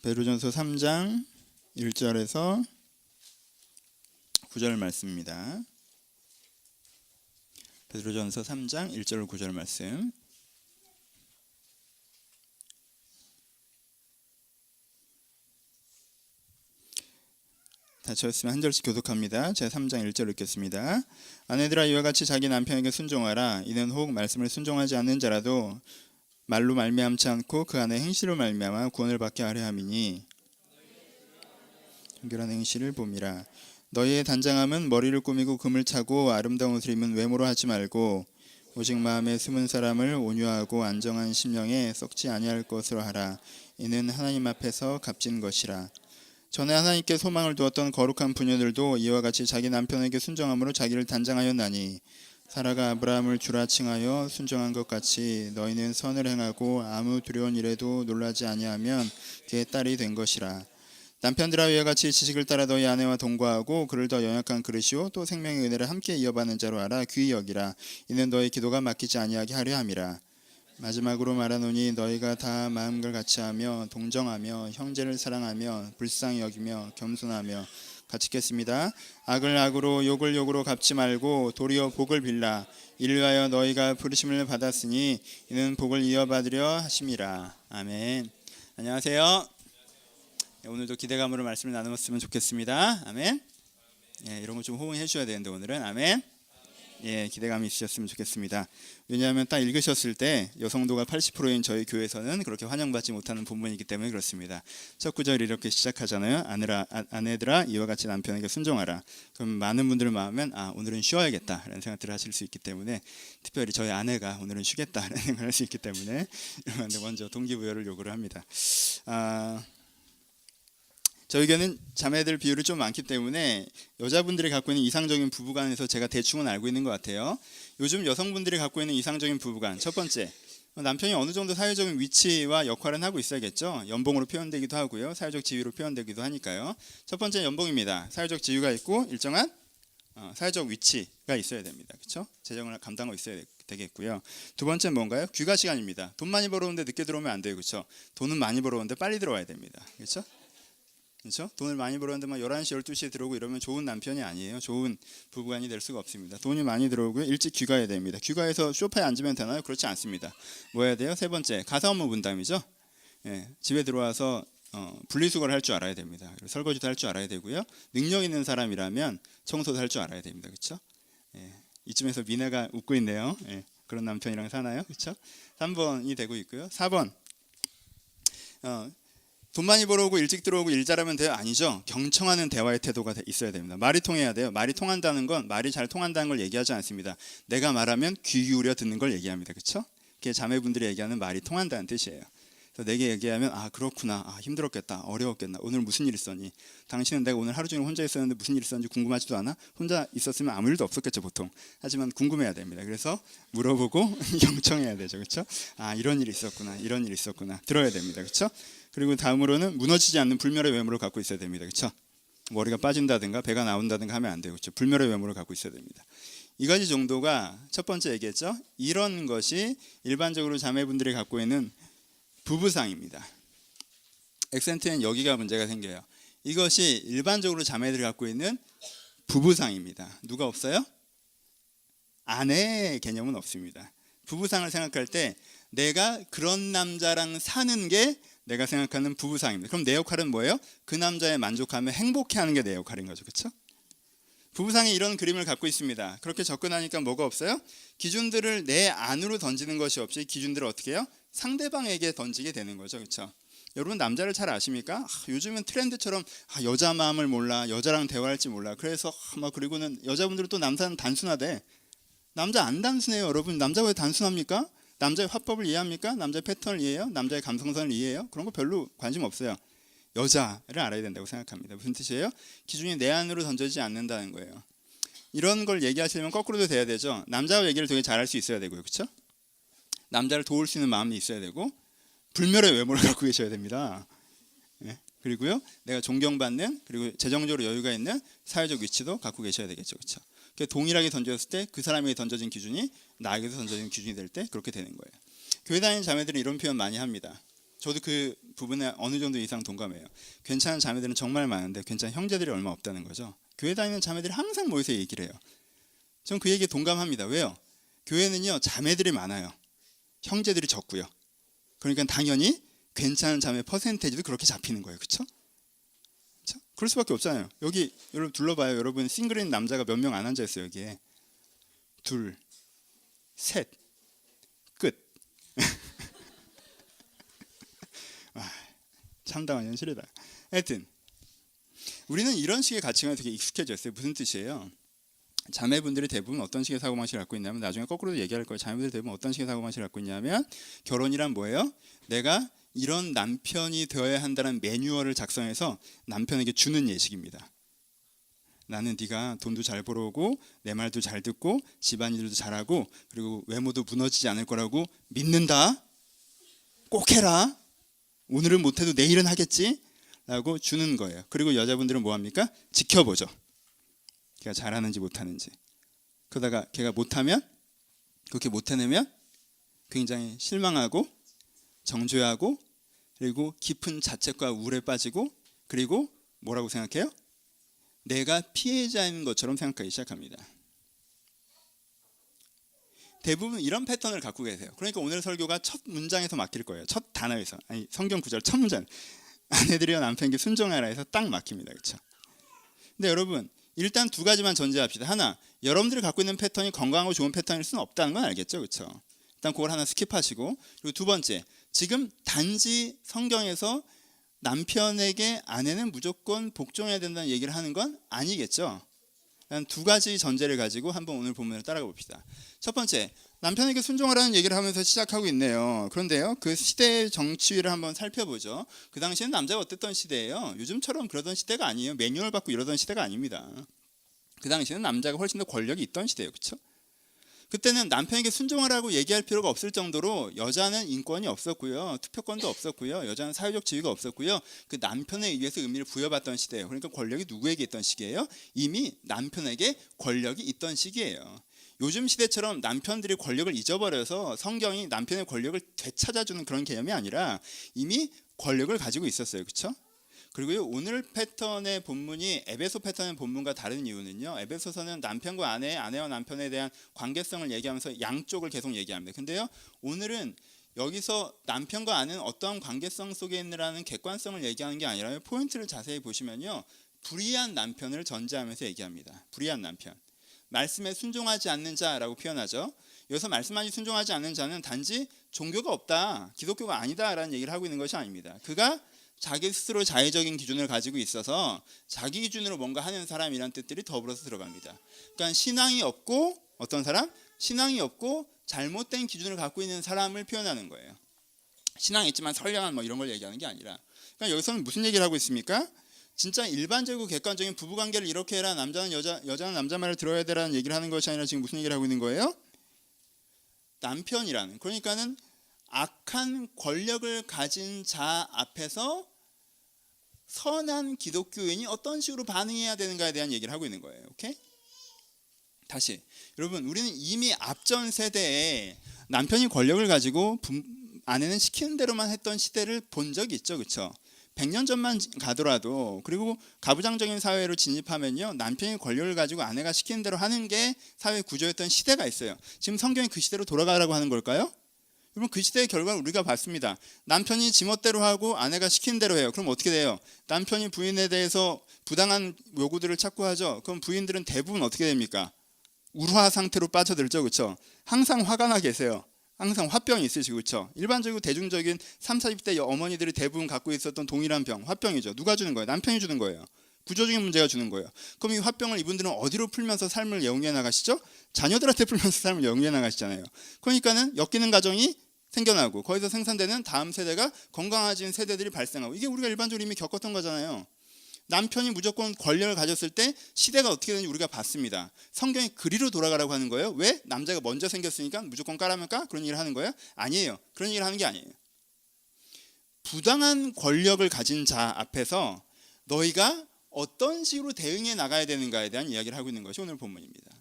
베드로전서 3장 1절에서 9절 말씀입니다. 베드로전서 3장 1절 9절 말씀. 다 쳤으면 한 절씩 교독합니다. 제가 3장 1절 읽겠습니다. 아내들아 이와 같이 자기 남편에게 순종하라. 이는 혹 말씀을 순종하지 않는 자라도 말로 말미암지 않고 그 안에 행실로 말미암아 구원을 받게 하려 함이니 정결한 행실을 봄이라. 너희의 단장함은 머리를 꾸미고 금을 차고 아름다운 옷을 입은 외모로 하지 말고 오직 마음에 숨은 사람을 온유하고 안정한 심령에 썩지 아니할 것으로 하라. 이는 하나님 앞에서 값진 것이라. 전에 하나님께 소망을 두었던 거룩한 부녀들도 이와 같이 자기 남편에게 순종함으로 자기를 단장하였나니 사라가 아브라함을 주라 칭하여 순종한 것 같이 너희는 선을 행하고 아무 두려운 일에도 놀라지 아니하면 그의 딸이 된 것이라. 남편들아 이와 같이 지식을 따라 너희 아내와 동거하고 그를 더 연약한 그릇이요 또 생명의 은혜를 함께 이어받는 자로 알아 귀히 여기라. 이는 너희 기도가 막히지 아니하게 하려 함이라. 마지막으로 말하노니 너희가 다 마음을 같이하며 동정하며 형제를 사랑하며 불쌍히 여기며 겸손하며 같이 읽겠습니다. 악을 악으로 욕을 욕으로 갚지 말고 도리어 복을 빌라. 이를 위하여 너희가 부르심을 받았으니 이는 복을 이어받으려 하심이라. 아멘. 안녕하세요. 오늘도 기대감으로 말씀을 나누었으면 좋겠습니다. 아멘. 이런 거 좀 호응해 주셔야 되는데 오늘은 아멘. 기대감이 있으셨으면 좋겠습니다. 왜냐하면 딱 읽으셨을 때 여성도가 80%인 저희 교회에서는 그렇게 환영받지 못하는 본문이기 때문에 그렇습니다. 첫 구절이 이렇게 시작하잖아요. 아내들아 이와 같이 남편에게 순종하라. 그럼 많은 분들 마음엔 오늘은 쉬어야겠다라는 생각들을 하실 수 있기 때문에 특별히 저희 아내가 오늘은 쉬겠다라는 생각을 할 수 있기 때문에 먼저 동기부여를 요구를 합니다. 저희 교회는 자매들 비율이 좀 많기 때문에 여자분들이 갖고 있는 이상적인 부부관에서 제가 대충은 알고 있는 것 같아요. 요즘 여성분들이 갖고 있는 이상적인 부부관, 첫 번째, 남편이 어느 정도 사회적인 위치와 역할은 하고 있어야겠죠. 연봉으로 표현되기도 하고요, 사회적 지위로 표현되기도 하니까요. 첫 번째 연봉입니다. 사회적 지위가 있고 일정한 사회적 위치가 있어야 됩니다. 그렇죠? 재정을 감당하고 있어야 되겠고요. 두 번째는 뭔가요? 귀가 시간입니다. 돈 많이 벌어오는데 늦게 들어오면 안 돼요. 그렇죠? 돈은 많이 벌어오는데 빨리 들어와야 됩니다. 그렇죠? 그렇죠? 돈을 많이 벌었는데 막 11시, 12시에 들어오고 이러면 좋은 남편이 아니에요. 좋은 부부관이 될 수가 없습니다. 돈이 많이 들어오고요. 일찍 귀가해야 됩니다. 귀가해서 소파에 앉으면 되나요? 그렇지 않습니다. 뭐 해야 돼요? 세 번째, 가사업무 분담이죠. 집에 들어와서 분리수거를 할 줄 알아야 됩니다. 그리고 설거지도 할 줄 알아야 되고요. 능력 있는 사람이라면 청소도 할 줄 알아야 됩니다. 그렇죠? 이쯤에서 미나가 웃고 있네요. 그런 남편이랑 사나요? 그렇죠? 3번이 되고 있고요. 4번. 돈 많이 벌어오고 일찍 들어오고 일 잘하면 돼요? 아니죠. 경청하는 대화의 태도가 있어야 됩니다. 말이 통해야 돼요. 말이 통한다는 건 말이 잘 통한다는 걸 얘기하지 않습니다. 내가 말하면 귀 기울여 듣는 걸 얘기합니다. 그렇죠? 그게 자매분들이 얘기하는 말이 통한다는 뜻이에요. 그래서 내게 얘기하면 그렇구나. 힘들었겠다. 어려웠겠나. 오늘 무슨 일 있었니? 당신은 내가 오늘 하루 종일 혼자 있었는데 무슨 일 있었는지 궁금하지도 않아? 혼자 있었으면 아무 일도 없었겠죠 보통. 하지만 궁금해야 됩니다. 그래서 물어보고 경청해야 되죠. 그렇죠? 이런 일이 있었구나. 이런 일이 있었구나. 들어야 됩니다. 그렇죠? 그리고 다음으로는 무너지지 않는 불멸의 외모를 갖고 있어야 됩니다. 그렇죠? 머리가 빠진다든가 배가 나온다든가 하면 안 돼요. 그렇죠? 불멸의 외모를 갖고 있어야 됩니다. 이 가지 정도가 첫 번째 얘기했죠. 이런 것이 일반적으로 자매분들이 갖고 있는 부부상입니다. 액센트엔 여기가 문제가 생겨요. 이것이 일반적으로 자매들이 갖고 있는 부부상입니다. 누가 없어요? 아내의 개념은 없습니다. 부부상을 생각할 때 내가 그런 남자랑 사는 게 내가 생각하는 부부상입니다. 그럼 내 역할은 뭐예요? 그 남자에 만족하며 행복해하는 게 내 역할인 거죠. 그렇죠? 부부상이 이런 그림을 갖고 있습니다. 그렇게 접근하니까 뭐가 없어요? 기준들을 내 안으로 던지는 것이 없이 기준들을 어떻게 해요? 상대방에게 던지게 되는 거죠. 그렇죠? 여러분 남자를 잘 아십니까? 요즘은 트렌드처럼 여자 마음을 몰라, 여자랑 대화할지 몰라. 그래서 그리고는 여자분들은 또 남자는 단순하대. 남자 안 단순해요. 여러분 남자가 왜 단순합니까? 남자의 화법을 이해합니까? 남자의 패턴을 이해해요? 남자의 감성선을 이해해요? 그런 거 별로 관심 없어요. 여자를 알아야 된다고 생각합니다. 무슨 뜻이에요? 기준이 내 안으로 던져지지 않는다는 거예요. 이런 걸 얘기하시려면 거꾸로도 돼야 되죠. 남자와 얘기를 되게 잘할 수 있어야 되고요. 그렇죠? 남자를 도울 수 있는 마음이 있어야 되고 불멸의 외모를 갖고 계셔야 됩니다. 그리고요, 내가 존경받는 그리고 재정적으로 여유가 있는 사회적 위치도 갖고 계셔야 되겠죠. 그렇죠? 동일하게 던졌을 때 그 사람에게 던져진 기준이 나에게도 던져진 기준이 될 때 그렇게 되는 거예요. 교회 다니는 자매들은 이런 표현 많이 합니다. 저도 그 부분에 어느 정도 이상 동감해요. 괜찮은 자매들은 정말 많은데 괜찮은 형제들이 얼마 없다는 거죠. 교회 다니는 자매들이 항상 모여서 얘기를 해요. 전 그 얘기에 동감합니다. 왜요? 교회는요 자매들이 많아요. 형제들이 적고요. 그러니까 당연히 괜찮은 자매 퍼센테이지도 그렇게 잡히는 거예요. 그렇죠? 그럴 수밖에 없잖아요. 여기 여러분 둘러봐요. 여러분 싱글인 남자가 몇 명 안 앉아 있어요. 여기에 둘, 셋, 끝. 참담한 현실이다. 하여튼 우리는 이런 식의 가치관에 되게 익숙해졌어요. 무슨 뜻이에요? 자매분들이 대부분 어떤 식의 사고방식을 갖고 있냐면, 나중에 거꾸로 얘기할 거예요. 자매분들이 대부분 어떤 식의 사고방식을 갖고 있냐면, 결혼이란 뭐예요? 내가 이런 남편이 되어야 한다는 매뉴얼을 작성해서 남편에게 주는 예식입니다. 나는 네가 돈도 잘 벌어오고 내 말도 잘 듣고 집안일도 잘하고 그리고 외모도 무너지지 않을 거라고 믿는다. 꼭 해라. 오늘은 못해도 내일은 하겠지? 라고 주는 거예요. 그리고 여자분들은 뭐합니까? 지켜보죠. 걔가 잘하는지 못하는지. 그러다가 걔가 못하면, 그렇게 못해내면 굉장히 실망하고 정죄하고 그리고 깊은 자책과 우울에 빠지고, 그리고 뭐라고 생각해요? 내가 피해자인 것처럼 생각하기 시작합니다. 대부분 이런 패턴을 갖고 계세요. 그러니까 오늘 설교가 첫 문장에서 막힐 거예요. 첫 단어에서. 아니 성경 구절 첫 문장. 아내들이여 남편에게 순종하라 해서 딱 막힙니다. 그렇죠? 근데 여러분 일단 두 가지만 전제합시다. 하나, 여러분들이 갖고 있는 패턴이 건강하고 좋은 패턴일 수는 없다는 건 알겠죠? 그렇죠? 일단 그걸 하나 스킵하시고, 그리고 두 번째, 지금 단지 성경에서 남편에게 아내는 무조건 복종해야 된다는 얘기를 하는 건 아니겠죠? 두 가지 전제를 가지고 한번 오늘 본문을 따라가 봅시다. 첫 번째, 남편에게 순종하라는 얘기를 하면서 시작하고 있네요. 그런데요, 그 시대의 정치위를 한번 살펴보죠. 그 당시에는 남자가 어땠던 시대예요? 요즘처럼 그러던 시대가 아니에요. 매뉴얼 받고 이러던 시대가 아닙니다. 그 당시에는 남자가 훨씬 더 권력이 있던 시대예요. 그렇죠? 그때는 남편에게 순종하라고 얘기할 필요가 없을 정도로 여자는 인권이 없었고요, 투표권도 없었고요, 여자는 사회적 지위가 없었고요. 그 남편에 의해서 의미를 부여받던 시대예요. 그러니까 권력이 누구에게 있던 시기예요? 이미 남편에게 권력이 있던 시기예요. 요즘 시대처럼 남편들이 권력을 잊어버려서 성경이 남편의 권력을 되찾아주는 그런 개념이 아니라 이미 권력을 가지고 있었어요. 그렇죠? 그리고요, 오늘 패턴의 본문이 에베소 패턴의 본문과 다른 이유는요, 에베소서는 남편과 아내, 아내와 남편에 대한 관계성을 얘기하면서 양쪽을 계속 얘기합니다. 근데요, 오늘은 여기서 남편과 아내는 어떠한 관계성 속에 있느라는 객관성을 얘기하는 게 아니라 포인트를 자세히 보시면요, 불의한 남편을 전제하면서 얘기합니다. 불의한 남편. 말씀에 순종하지 않는 자라고 표현하죠. 여기서 말씀하지 순종하지 않는 자는 단지 종교가 없다, 기독교가 아니다라는 얘기를 하고 있는 것이 아닙니다. 그가 자기 스스로 자의적인 기준을 가지고 있어서 자기 기준으로 뭔가 하는 사람이라는 뜻들이 더불어서 들어갑니다. 그러니까 신앙이 없고, 어떤 사람? 신앙이 없고 잘못된 기준을 갖고 있는 사람을 표현하는 거예요. 신앙이 있지만 선량한 뭐 이런 걸 얘기하는 게 아니라, 그러니까 여기서는 무슨 얘기를 하고 있습니까? 진짜 일반적이고 객관적인 부부관계를 이렇게 해라, 남자는 여자는 남자 말을 들어야 되라는 얘기를 하는 것이 아니라 지금 무슨 얘기를 하고 있는 거예요? 남편이라는, 그러니까는 악한 권력을 가진 자 앞에서 선한 기독교인이 어떤 식으로 반응해야 되는가에 대한 얘기를 하고 있는 거예요. 오케이? 다시, 여러분, 우리는 이미 앞전 세대에 남편이 권력을 가지고 아내는 시키는 대로만 했던 시대를 본 적이 있죠. 그렇죠? 100년 전만 가더라도, 그리고 가부장적인 사회로 진입하면요, 남편이 권력을 가지고 아내가 시키는 대로 하는 게 사회 구조였던 시대가 있어요. 지금 성경이 그 시대로 돌아가라고 하는 걸까요? 여러분, 그 시대의 결과를 우리가 봤습니다. 남편이 지멋대로 하고 아내가 시키는 대로 해요. 그럼 어떻게 돼요? 남편이 부인에 대해서 부당한 요구들을 찾고 하죠. 그럼 부인들은 대부분 어떻게 됩니까? 우화 상태로 빠져들죠. 그렇죠? 항상 화가 나 계세요. 항상 화병이 있으시고. 그렇죠? 일반적이고 대중적인 30, 40대 어머니들이 대부분 갖고 있었던 동일한 병, 화병이죠. 누가 주는 거예요? 남편이 주는 거예요. 구조적인 문제가 주는 거예요. 그럼 이 화병을 이분들은 어디로 풀면서 삶을 영위해 나가시죠? 자녀들한테 풀면서 삶을 영위해 나가시잖아요. 그러니까는 엮이는 가정이 생겨나고 거기서 생산되는 다음 세대가 건강해진 세대들이 발생하고, 이게 우리가 일반적으로 이미 겪었던 거잖아요. 남편이 무조건 권력을 가졌을 때 시대가 어떻게 되는지 우리가 봤습니다. 성경이 그리로 돌아가라고 하는 거예요. 왜? 남자가 먼저 생겼으니까 무조건 까라면 까? 그런 얘기를 하는 거예요? 아니에요. 그런 얘기를 하는 게 아니에요. 부당한 권력을 가진 자 앞에서 너희가 어떤 식으로 대응해 나가야 되는가에 대한 이야기를 하고 있는 것이 오늘 본문입니다.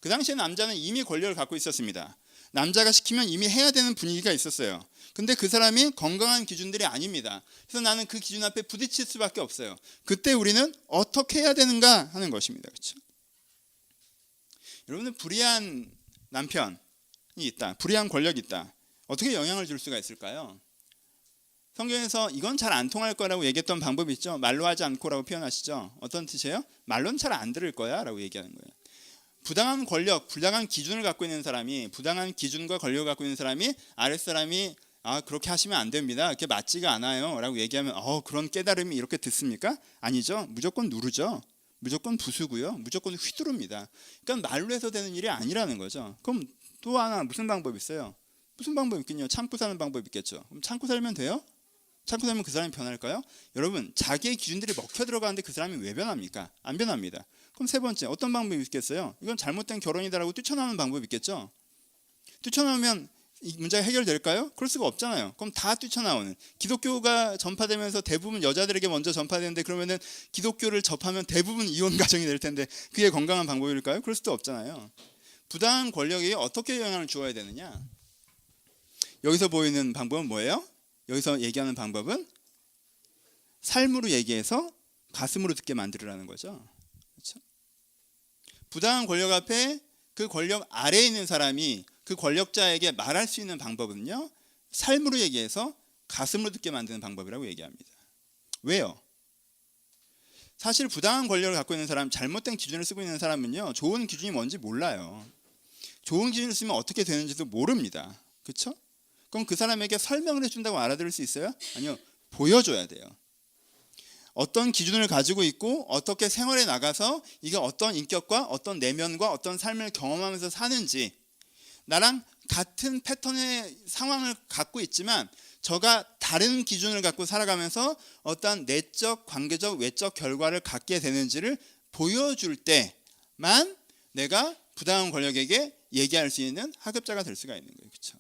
그 당시에 남자는 이미 권력을 갖고 있었습니다. 남자가 시키면 이미 해야 되는 분위기가 있었어요. 근데 그 사람이 건강한 기준들이 아닙니다. 그래서 나는 그 기준 앞에 부딪힐 수밖에 없어요. 그때 우리는 어떻게 해야 되는가 하는 것입니다. 그렇죠? 여러분은 불의한 남편이 있다. 불의한 권력이 있다. 어떻게 영향을 줄 수가 있을까요? 성경에서 이건 잘 안 통할 거라고 얘기했던 방법이 있죠. 말로 하지 않고라고 표현하시죠. 어떤 뜻이에요? 말로는 잘 안 들을 거야 라고 얘기하는 거예요. 부당한 권력, 부당한 기준을 갖고 있는 사람이, 부당한 기준과 권력을 갖고 있는 사람이 아랫사람이 그렇게 하시면 안 됩니다. 그게 맞지가 않아요 라고 얘기하면 그런 깨달음이 이렇게 듣습니까? 아니죠. 무조건 누르죠. 무조건 부수고요. 무조건 휘두릅니다. 그러니까 말로 해서 되는 일이 아니라는 거죠. 그럼 또 하나 무슨 방법이 있어요? 무슨 방법이 있겠냐? 참고 사는 방법이 있겠죠. 그럼 참고 살면 돼요? 참고 살면 그 사람이 변할까요? 여러분, 자기의 기준들이 먹혀 들어가는데 그 사람이 왜 변합니까? 안 변합니다. 그럼 세 번째, 어떤 방법이 있겠어요? 이건 잘못된 결혼이다라고 뛰쳐나오는 방법이 있겠죠. 뛰쳐나오면 이 문제가 해결될까요? 그럴 수가 없잖아요. 그럼 다 뛰쳐나오는, 기독교가 전파되면서 대부분 여자들에게 먼저 전파되는데 그러면은 기독교를 접하면 대부분 이혼 가정이 될 텐데 그게 건강한 방법일까요? 그럴 수도 없잖아요. 부당한 권력이 어떻게 영향을 주어야 되느냐? 여기서 보이는 방법은 뭐예요? 여기서 얘기하는 방법은 삶으로 얘기해서 가슴으로 듣게 만들으라는 거죠. 그렇죠? 부당한 권력 앞에 그 권력 아래에 있는 사람이 그 권력자에게 말할 수 있는 방법은요, 삶으로 얘기해서 가슴으로 듣게 만드는 방법이라고 얘기합니다. 왜요? 사실 부당한 권력을 갖고 있는 사람, 잘못된 기준을 쓰고 있는 사람은요, 좋은 기준이 뭔지 몰라요. 좋은 기준을 쓰면 어떻게 되는지도 모릅니다. 그렇죠? 그럼 그 사람에게 설명을 해준다고 알아들을 수 있어요? 아니요. 보여줘야 돼요. 어떤 기준을 가지고 있고 어떻게 생활에 나가서 이게 어떤 인격과 어떤 내면과 어떤 삶을 경험하면서 사는지, 나랑 같은 패턴의 상황을 갖고 있지만 저가 다른 기준을 갖고 살아가면서 어떤 내적, 관계적, 외적 결과를 갖게 되는지를 보여줄 때만 내가 부당한 권력에게 얘기할 수 있는 하급자가 될 수가 있는 거예요. 그렇죠?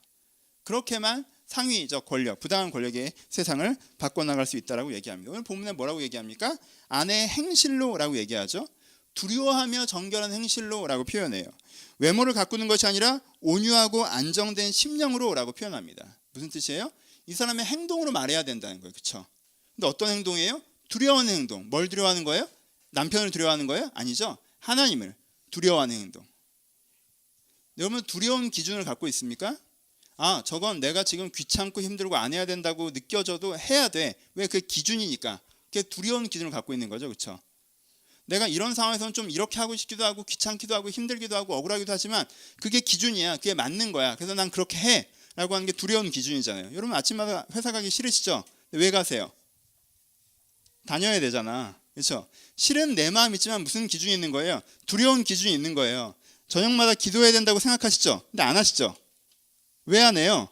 그렇게만 상위적 권력, 부당한 권력의 세상을 바꿔나갈 수 있다라고 얘기합니다. 오늘 본문에 뭐라고 얘기합니까? 아내의 행실로라고 얘기하죠. 두려워하며 정결한 행실로라고 표현해요. 외모를 가꾸는 것이 아니라 온유하고 안정된 심령으로라고 표현합니다. 무슨 뜻이에요? 이 사람의 행동으로 말해야 된다는 거예요. 그렇죠? 근데 어떤 행동이에요? 두려워하는 행동. 뭘 두려워하는 거예요? 남편을 두려워하는 거예요? 아니죠. 하나님을 두려워하는 행동. 여러분, 두려운 기준을 갖고 있습니까? 저건 내가 지금 귀찮고 힘들고 안 해야 된다고 느껴져도 해야 돼. 왜? 그게 기준이니까. 그게 두려운 기준을 갖고 있는 거죠. 그렇죠? 내가 이런 상황에서는 좀 이렇게 하고 싶기도 하고 귀찮기도 하고 힘들기도 하고 억울하기도 하지만 그게 기준이야. 그게 맞는 거야. 그래서 난 그렇게 해 라고 하는 게 두려운 기준이잖아요. 여러분, 아침마다 회사 가기 싫으시죠? 왜 가세요? 다녀야 되잖아. 그렇죠? 실은 내 마음 있지만 무슨 기준이 있는 거예요? 두려운 기준이 있는 거예요. 저녁마다 기도해야 된다고 생각하시죠? 근데 안 하시죠? 왜 안 해요?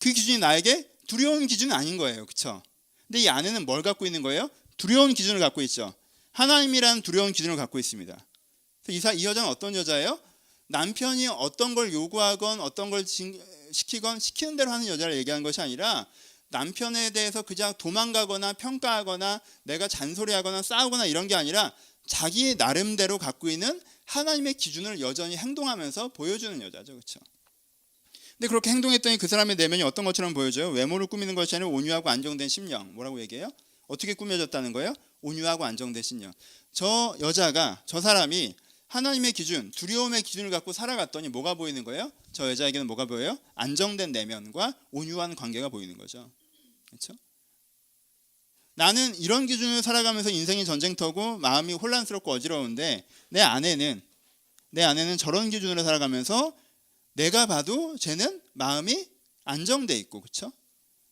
그 기준이 나에게 두려운 기준은 아닌 거예요. 그렇죠? 근데 이 아내는 뭘 갖고 있는 거예요? 두려운 기준을 갖고 있죠. 하나님이라는 두려운 기준을 갖고 있습니다. 이 여자는 어떤 여자예요? 남편이 어떤 걸 요구하건 어떤 걸 시키건 시키는 대로 하는 여자를 얘기하는 것이 아니라 남편에 대해서 그냥 도망가거나 평가하거나 내가 잔소리하거나 싸우거나 이런 게 아니라 자기 나름대로 갖고 있는 하나님의 기준을 여전히 행동하면서 보여주는 여자죠. 그렇죠? 근데 그렇게 행동했더니 그 사람의 내면이 어떤 것처럼 보여져요? 외모를 꾸미는 것이 아니라 온유하고 안정된 심령. 뭐라고 얘기해요? 어떻게 꾸며졌다는 거예요? 온유하고 안정된 심령. 저 여자가, 저 사람이 하나님의 기준, 두려움의 기준을 갖고 살아갔더니 뭐가 보이는 거예요? 저 여자에게는 뭐가 보여요? 안정된 내면과 온유한 관계가 보이는 거죠. 그렇죠? 나는 이런 기준으로 살아가면서 인생이 전쟁터고 마음이 혼란스럽고 어지러운데 내 아내는 저런 기준으로 살아가면서 내가 봐도 쟤는 마음이 안정돼 있고, 그렇죠?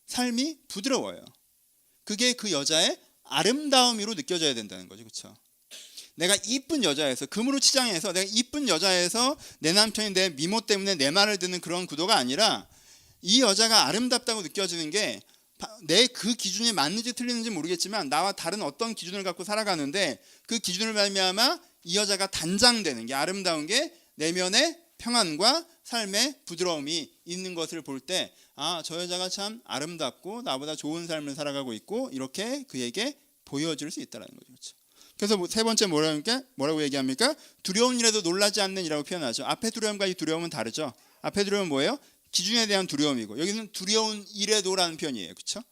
삶이 부드러워요. 그게 그 여자의 아름다움으로 느껴져야 된다는 거죠. 그렇죠? 내가 이쁜 여자에서, 금으로 치장해서 내가 이쁜 여자에서 내 남편이 내 미모 때문에 내 말을 듣는 그런 구도가 아니라 이 여자가 아름답다고 느껴지는 게 내 그 기준이 맞는지 틀리는지 모르겠지만 나와 다른 어떤 기준을 갖고 살아가는데 그 기준을 말미암아 이 여자가 단장되는 게, 아름다운 게 내면의 평안과 삶의 부드러움이 있는 것을 볼 때 저 여자가 참 아름답고 나보다 좋은 삶을 살아가고 있고 이렇게 그에게 보여줄 수 있다는 거죠. 그렇죠? 그래서 세 번째 뭐라고 얘기합니까? 두려운 일에도 놀라지 않는 이라고 표현하죠. 앞에 두려움과 이 두려움은 다르죠. 앞에 두려움은 뭐예요? 기준에 대한 두려움이고, 여기는 두려운 일에도라는 표현이에요. 그렇죠?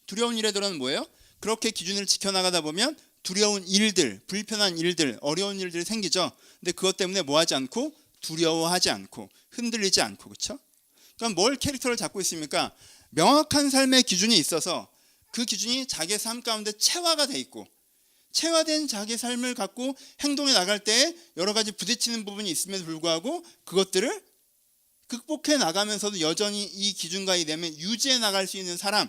두려운 일에도라는 뭐예요? 그렇게 기준을 지켜나가다 보면 두려운 일들, 불편한 일들, 어려운 일들이 생기죠. 근데 그것 때문에 뭐 하지 않고, 두려워하지 않고, 흔들리지 않고. 그렇죠? 그러니까 뭘 캐릭터를 잡고 있습니까? 명확한 삶의 기준이 있어서 그 기준이 자기의 삶 가운데 체화가 돼 있고, 체화된 자기 삶을 갖고 행동에 나갈 때 여러 가지 부딪히는 부분이 있음에도 불구하고 그것들을 극복해 나가면서도 여전히 이 기준과 이 내면 유지해 나갈 수 있는 사람이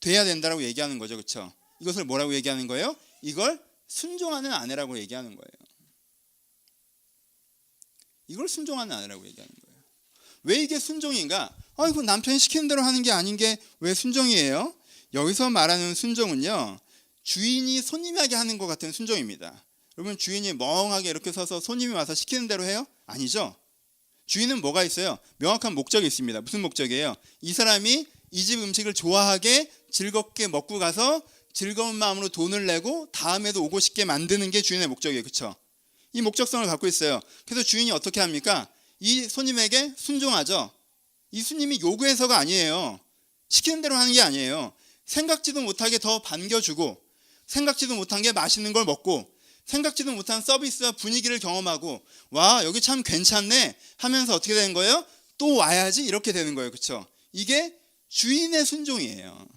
돼야 된다라고 얘기하는 거죠. 그렇죠? 이것을 뭐라고 얘기하는 거예요? 이걸 순종하는 아내라고 얘기하는 거예요. 이걸 순종하는 아내라고 얘기하는 거예요. 왜 이게 순종인가? 이거 남편이 시키는 대로 하는 게 아닌 게 왜 순종이에요? 여기서 말하는 순종은요, 주인이 손님에게 하는 것 같은 순종입니다. 여러분, 주인이 멍하게 이렇게 서서 손님이 와서 시키는 대로 해요? 아니죠. 주인은 뭐가 있어요? 명확한 목적이 있습니다. 무슨 목적이에요? 이 사람이 이 집 음식을 좋아하게 즐겁게 먹고 가서 즐거운 마음으로 돈을 내고 다음에도 오고 싶게 만드는 게 주인의 목적이에요. 그렇죠? 이 목적성을 갖고 있어요. 그래서 주인이 어떻게 합니까? 이 손님에게 순종하죠. 이 손님이 요구해서가 아니에요. 시키는 대로 하는 게 아니에요. 생각지도 못하게 더 반겨주고, 생각지도 못한 게 맛있는 걸 먹고, 생각지도 못한 서비스와 분위기를 경험하고, 와, 여기 참 괜찮네 하면서 어떻게 되는 거예요? 또 와야지, 이렇게 되는 거예요. 그렇죠? 이게 주인의 순종이에요.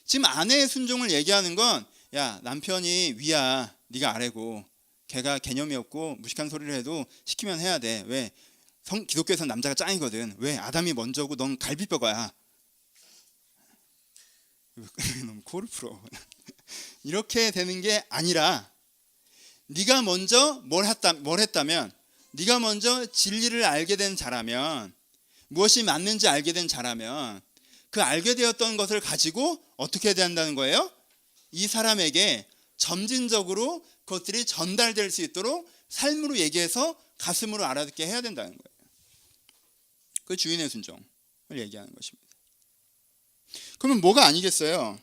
지금 아내의 순종을 얘기하는 건, 야, 남편이 위야, 네가 아래고, 걔가 개념이 없고 무식한 소리를 해도 시키면 해야 돼. 왜? 기독교에서는 남자가 짱이거든. 왜? 아담이 먼저고 넌 갈비뼈가야. 너무 코를 풀어. 이렇게 되는 게 아니라, 네가 먼저 뭘 했다면, 네가 먼저 진리를 알게 된 자라면, 무엇이 맞는지 알게 된 자라면, 그 알게 되었던 것을 가지고 어떻게 해야 한다는 거예요? 이 사람에게 점진적으로 그것들이 전달될 수 있도록 삶으로 얘기해서 가슴으로 알아듣게 해야 된다는 거예요. 그 주인의 순종을 얘기하는 것입니다. 그러면 뭐가 아니겠어요?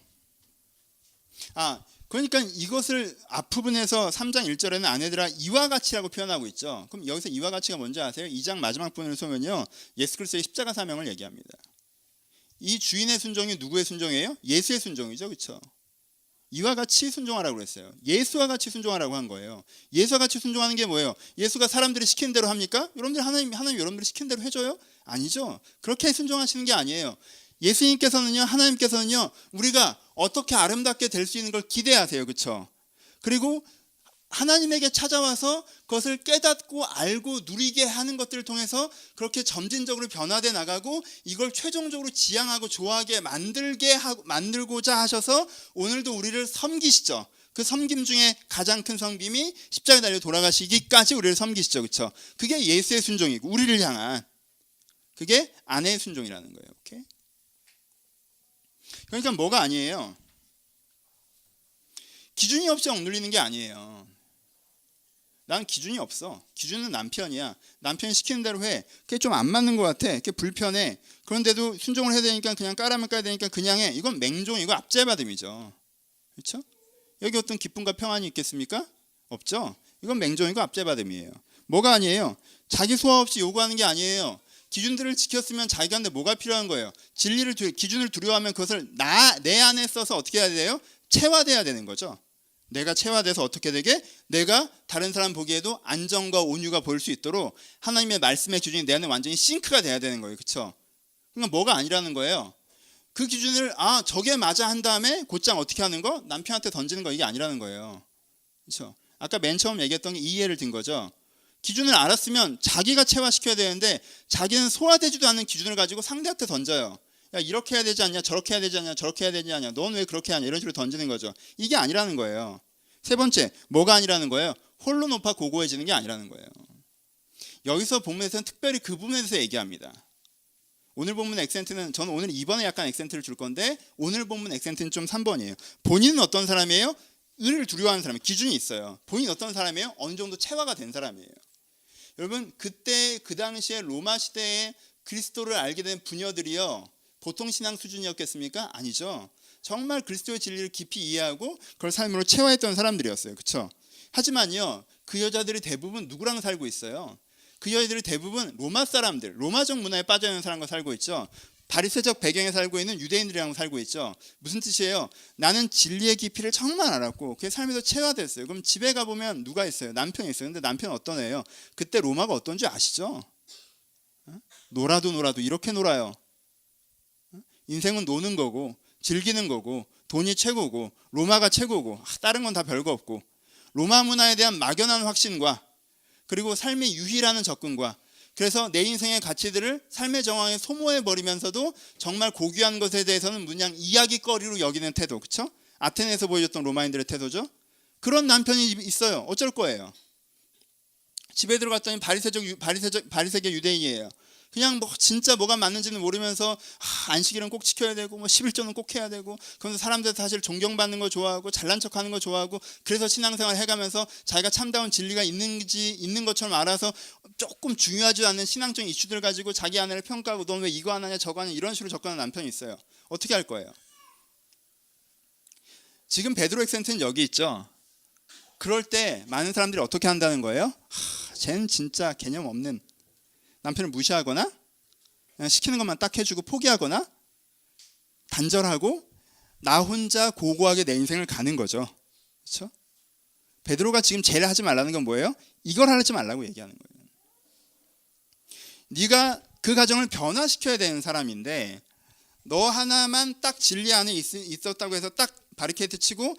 그러니까 이것을 앞부분에서 3장 1절에는 아내들아 이와 같이라고 표현하고 있죠. 그럼 여기서 이와 같이가 뭔지 아세요? 2장 마지막 부분을 보면요, 예수 그리스도의 십자가 사명을 얘기합니다. 이 주인의 순종이 누구의 순종이에요? 예수의 순종이죠. 그렇죠? 이와 같이 순종하라고 그랬어요. 예수와 같이 순종하라고 한 거예요. 예수와 같이 순종하는 게 뭐예요? 예수가 사람들이 시키는 대로 합니까? 여러분들 하나님 여러분들이 시키는 대로 해줘요? 아니죠. 그렇게 순종하시는 게 아니에요. 예수님께서는요, 하나님께서는요, 우리가 어떻게 아름답게 될 수 있는 걸 기대하세요. 그렇죠? 그리고 하나님에게 찾아와서 그것을 깨닫고 알고 누리게 하는 것들을 통해서 그렇게 점진적으로 변화돼 나가고 이걸 최종적으로 지향하고 좋아하게 만들고자 하셔서 오늘도 우리를 섬기시죠. 그 섬김 중에 가장 큰 섬김이 십자가에 달려 돌아가시기까지 우리를 섬기시죠. 그렇죠? 그게 예수의 순종이고, 우리를 향한 그게 아내의 순종이라는 거예요. 오케이? 그러니까 뭐가 아니에요? 기준이 없이 억눌리는 게 아니에요. 난 기준이 없어. 기준은 남편이야. 남편이 시키는 대로 해. 그게 좀 안 맞는 것 같아. 그게 불편해. 그런데도 순종을 해야 되니까 그냥 까라면 까야 되니까 그냥 해. 이건 맹종이고 압제받음이죠. 그렇죠? 여기 어떤 기쁨과 평안이 있겠습니까? 없죠. 이건 맹종이고 압제받음이에요. 뭐가 아니에요? 자기 소화 없이 요구하는 게 아니에요. 기준들을 지켰으면 자기한테 뭐가 필요한 거예요? 기준을 두려워하면 그것을 내 안에 써서 어떻게 해야 돼요? 체화돼야 되는 거죠. 내가 체화돼서 어떻게 되게? 내가 다른 사람 보기에도 안정과 온유가 보일 수 있도록 하나님의 말씀의 기준이 내 안에 완전히 싱크가 돼야 되는 거예요. 그렇죠? 그러니까 뭐가 아니라는 거예요. 그 기준을 저게 맞아 한 다음에 곧장 어떻게 하는 거? 남편한테 던지는 거, 이게 아니라는 거예요. 그렇죠? 아까 맨 처음 얘기했던 게 이 예를 든 거죠. 기준을 알았으면 자기가 체화시켜야 되는데 자기는 소화되지도 않는 기준을 가지고 상대한테 던져요. 야, 이렇게 해야 되지 않냐, 저렇게 해야 되지 않냐, 저렇게 해야 되지 않냐, 넌 왜 그렇게 하냐, 이런 식으로 던지는 거죠. 이게 아니라는 거예요. 세 번째, 뭐가 아니라는 거예요? 홀로 높아 고고해지는 게 아니라는 거예요. 여기서 본문에서는 특별히 그 부분에 대해서 얘기합니다. 오늘 본문 액센트는, 저는 오늘 2번에 약간 액센트를 줄 건데, 오늘 본문 액센트는 좀 3번이에요. 본인은 어떤 사람이에요? 을을 두려워하는 사람이에요. 기준이 있어요. 본인이 어떤 사람이에요? 어느 정도 체화가 된 사람이에요. 여러분, 그때 그 당시에 로마 시대에 그리스도를 알게 된 부녀들이요, 보통 신앙 수준이었겠습니까? 아니죠. 정말 그리스도의 진리를 깊이 이해하고 그걸 삶으로 체화했던 사람들이었어요. 그렇죠? 하지만요, 그 여자들이 대부분 누구랑 살고 있어요? 그 여인들이 대부분 로마 사람들, 로마적 문화에 빠져있는 사람과 살고 있죠. 바리새적 배경에 살고 있는 유대인들이랑 살고 있죠. 무슨 뜻이에요? 나는 진리의 깊이를 정말 알았고 그게 삶에서 체화됐어요. 그럼 집에 가보면 누가 있어요? 남편이 있어요. 근데 남편은 어떤 애예요? 그때 로마가 어떤 줄 아시죠? 놀아도 이렇게 놀아요. 인생은 노는 거고 즐기는 거고 돈이 최고고 로마가 최고고 다른 건 다 별거 없고 로마 문화에 대한 막연한 확신과 그리고 삶의 유희라는 접근과 그래서 내 인생의 가치들을 삶의 정황에 소모해버리면서도 정말 고귀한 것에 대해서는 그냥 이야기거리로 여기는 태도, 그렇죠? 아테네에서 보여줬던 로마인들의 태도죠. 그런 남편이 있어요. 어쩔 거예요? 집에 들어갔더니 바리새계 유대인이에요. 그냥 뭐 진짜 뭐가 맞는지는 모르면서 안식일은 꼭 지켜야 되고 뭐 11조는 꼭 해야 되고 그러면서 사람들 사실 존경받는 거 좋아하고 잘난 척하는 거 좋아하고 그래서 신앙생활 해가면서 자기가 참다운 진리가 있는 것처럼 알아서 조금 중요하지 않은 신앙적인 이슈들 가지고 자기 아내를 평가하고 넌 왜 이거 안 하냐 저거 하냐 이런 식으로 접근하는 남편이 있어요. 어떻게 할 거예요? 지금 베드로 액센트는 여기 있죠. 그럴 때 많은 사람들이 어떻게 한다는 거예요? 쟤는 진짜 개념 없는, 남편을 무시하거나 그냥 시키는 것만 딱 해주고 포기하거나 단절하고 나 혼자 고고하게 내 인생을 가는 거죠. 그렇죠? 베드로가 지금 제일 하지 말라는 건 뭐예요? 이걸 하지 말라고 얘기하는 거예요. 네가 그 가정을 변화시켜야 되는 사람인데 너 하나만 딱 진리 안에 있었다고 해서 딱 바리케이트 치고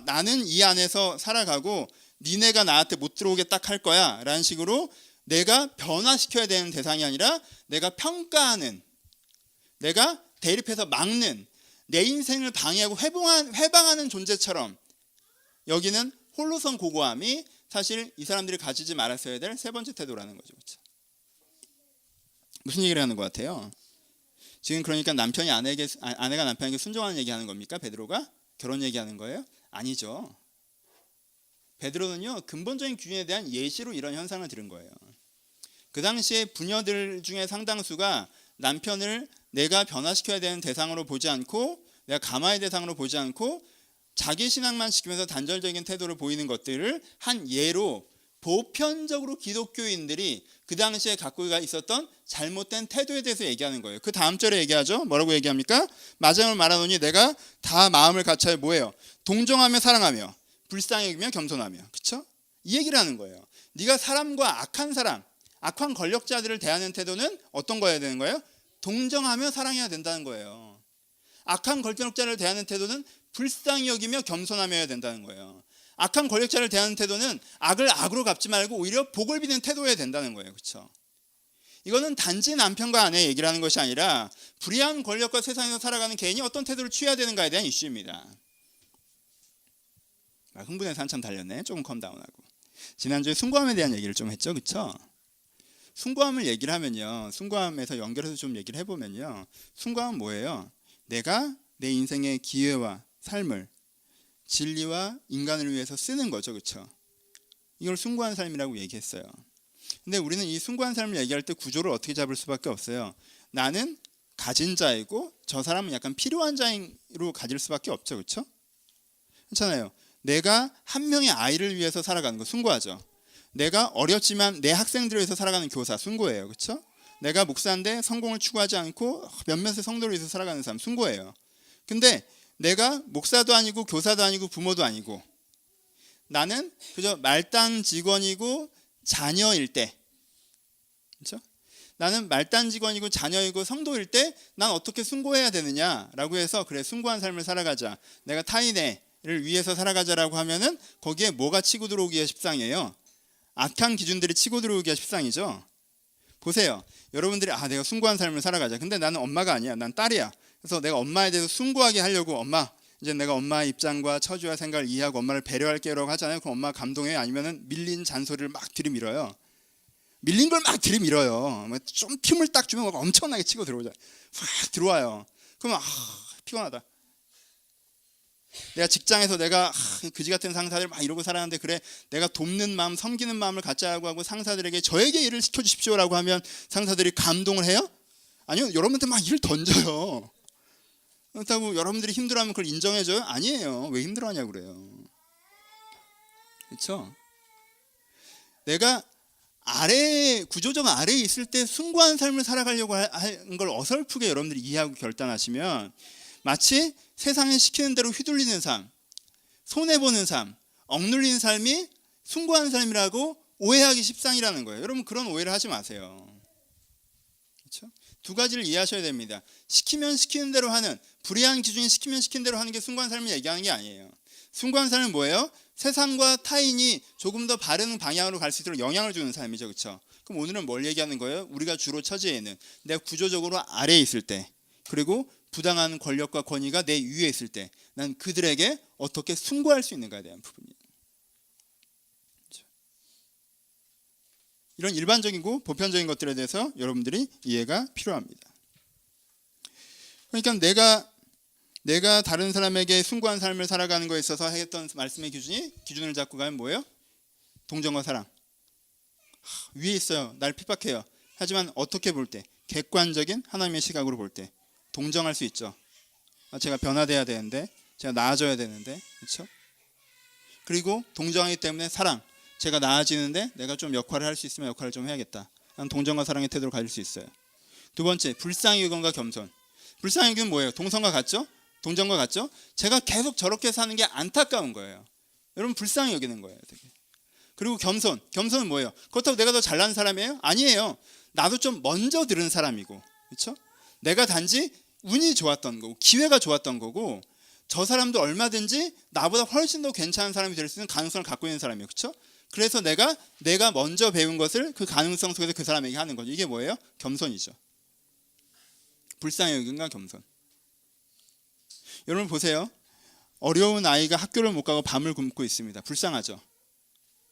나는 이 안에서 살아가고 니네가 나한테 못 들어오게 딱 할 거야 라는 식으로 내가 변화시켜야 되는 대상이 아니라 내가 평가하는, 내가 대립해서 막는, 내 인생을 방해하고 회방하는 존재처럼 여기는 홀로선 고고함이 사실 이 사람들이 가지지 말았어야 될 세 번째 태도라는 거죠. 그렇죠? 무슨 얘기를 하는 것 같아요? 지금 그러니까 아내가 남편에게 순종하는 얘기하는 겁니까? 베드로가? 결혼 얘기하는 거예요? 아니죠. 베드로는요 근본적인 기준에 대한 예시로 이런 현상을 들은 거예요. 그 당시에 부녀들 중에 상당수가 남편을 내가 변화시켜야 되는 대상으로 보지 않고 내가 감화의 대상으로 보지 않고 자기 신앙만 지키면서 단절적인 태도를 보이는 것들을 한 예로 보편적으로 기독교인들이 그 당시에 갖고 있었던 잘못된 태도에 대해서 얘기하는 거예요. 그 다음 절에 얘기하죠. 뭐라고 얘기합니까? 마장을 말하노니 내가 다 마음을 갖춰야 뭐예요? 동정하며 사랑하며 불쌍히 여기며 겸손하며. 그렇죠? 이 얘기를 하는 거예요. 네가 사람과 악한 권력자들을 대하는 태도는 어떤 거여야 되는 거예요? 동정하며 사랑해야 된다는 거예요. 악한 권력자를 대하는 태도는 불쌍히 여기며 겸손하며야 된다는 거예요. 악한 권력자를 대하는 태도는 악을 악으로 갚지 말고 오히려 복을 비는 태도여야 된다는 거예요. 그렇죠? 이거는 단지 남편과 아내의 얘기를 하는 것이 아니라 불의한 권력과 세상에서 살아가는 개인이 어떤 태도를 취해야 되는가에 대한 이슈입니다. 흥분해서 한참 달렸네. 조금 컴다운하고. 지난주에 숭고함에 대한 얘기를 좀 했죠. 그렇죠? 숭고함을 얘기를 하면요. 숭고함에서 연결해서 좀 얘기를 해보면요. 숭고함은 뭐예요? 내가 내 인생의 기회와 삶을 진리와 인간을 위해서 쓰는 거죠. 그렇죠? 이걸 숭고한 삶이라고 얘기했어요. 근데 우리는 이 숭고한 삶을 얘기할 때 구조를 어떻게 잡을 수밖에 없어요. 나는 가진 자이고 저 사람은 약간 필요한 자로 가질 수밖에 없죠. 그렇죠? 괜찮아요. 내가 한 명의 아이를 위해서 살아가는 거 숭고하죠. 내가 어렵지만 내 학생들을 위해서 살아가는 교사 숭고해요. 그렇죠? 내가 목사인데 성공을 추구하지 않고 몇몇의 성도를 위해서 살아가는 사람 숭고해요. 근데 내가 목사도 아니고 교사도 아니고 부모도 아니고 나는 그저 말단 직원이고 자녀일 때, 그렇죠? 나는 말단 직원이고 자녀이고 성도일 때 난 어떻게 숭고해야 되느냐라고 해서 그래 숭고한 삶을 살아가자. 내가 타인애를 위해서 살아가자라고 하면은 거기에 뭐가 치고 들어오기가 십상이에요. 악한 기준들이 치고 들어오기가 십상이죠. 보세요. 여러분들이 내가 숭고한 삶을 살아가자. 근데 나는 엄마가 아니야. 난 딸이야. 그래서 내가 엄마에 대해서 숭고하게 하려고 엄마 이제 내가 엄마의 입장과 처지와 생각을 이해하고 엄마를 배려할게요라고 하잖아요. 그럼 엄마 감동해요? 아니면은 밀린 잔소리를 막 들이밀어요? 밀린 걸 막 들이밀어요. 좀 틈을 딱 주면 막 엄청나게 치고 들어오죠. 확 들어와요. 그러면 피곤하다. 내가 직장에서 내가 그지 같은 상사들 막 이러고 살았는데 그래 내가 돕는 마음, 섬기는 마음을 갖자고 하고 상사들에게 저에게 일을 시켜주십시오라고 하면 상사들이 감동을 해요? 아니요. 여러분한테 막 일을 던져요. 그렇다고 여러분들이 힘들어하면 그걸 인정해줘요? 아니에요. 왜 힘들어하냐고 그래요. 그렇죠? 내가 아래 구조적 아래에 있을 때 숭고한 삶을 살아가려고 하는 걸 어설프게 여러분들이 이해하고 결단하시면 마치 세상에 시키는 대로 휘둘리는 삶, 손해보는 삶, 억눌리는 삶이 숭고한 삶이라고 오해하기 십상이라는 거예요. 여러분 그런 오해를 하지 마세요. 그렇죠? 두 가지를 이해하셔야 됩니다. 시키면 시키는 대로 하는, 불의한 기준이 시키면 시키는 대로 하는 게 숭고한 삶을 얘기하는 게 아니에요. 숭고한 삶은 뭐예요? 세상과 타인이 조금 더 바른 방향으로 갈 수 있도록 영향을 주는 삶이죠. 그렇죠? 그럼 오늘은 뭘 얘기하는 거예요? 우리가 주로 처지에 있는, 내가 구조적으로 아래에 있을 때, 그리고 부당한 권력과 권위가 내 위에 있을 때 난 그들에게 어떻게 숭고할 수 있는가에 대한 부분이에요. 그렇죠? 이런 일반적이고 보편적인 것들에 대해서 여러분들이 이해가 필요합니다. 그러니까 내가 다른 사람에게 숭고한 삶을 살아가는 것에 있어서 했던 말씀의 기준을 잡고 가면 뭐예요? 동정과 사랑. 위에 있어요. 날 핍박해요. 하지만 어떻게 볼 때? 객관적인 하나님의 시각으로 볼 때 동정할 수 있죠. 제가 변화돼야 되는데, 제가 나아져야 되는데, 그렇죠? 그리고 동정하기 때문에 사랑. 제가 나아지는데 내가 좀 역할을 할 수 있으면 역할을 좀 해야겠다. 난 동정과 사랑의 태도를 가질 수 있어요. 두 번째, 불쌍히 여김과 겸손. 불쌍히 여김은 뭐예요? 동성과 같죠? 동정과 같죠? 제가 계속 저렇게 사는 게 안타까운 거예요. 여러분 불쌍히 여기는 거예요. 되게. 그리고 겸손은 뭐예요? 그렇다고 내가 더 잘난 사람이에요? 아니에요. 나도 좀 먼저 들은 사람이고, 그렇죠? 내가 단지 운이 좋았던 거고 기회가 좋았던 거고 저 사람도 얼마든지 나보다 훨씬 더 괜찮은 사람이 될 수 있는 가능성을 갖고 있는 사람이에요. 그렇죠? 그래서 내가 먼저 배운 것을 그 가능성 속에서 그 사람에게 하는 거죠. 이게 뭐예요? 겸손이죠. 불쌍히 여김과 겸손. 여러분 보세요. 어려운 아이가 학교를 못 가고 밤을 굶고 있습니다. 불쌍하죠?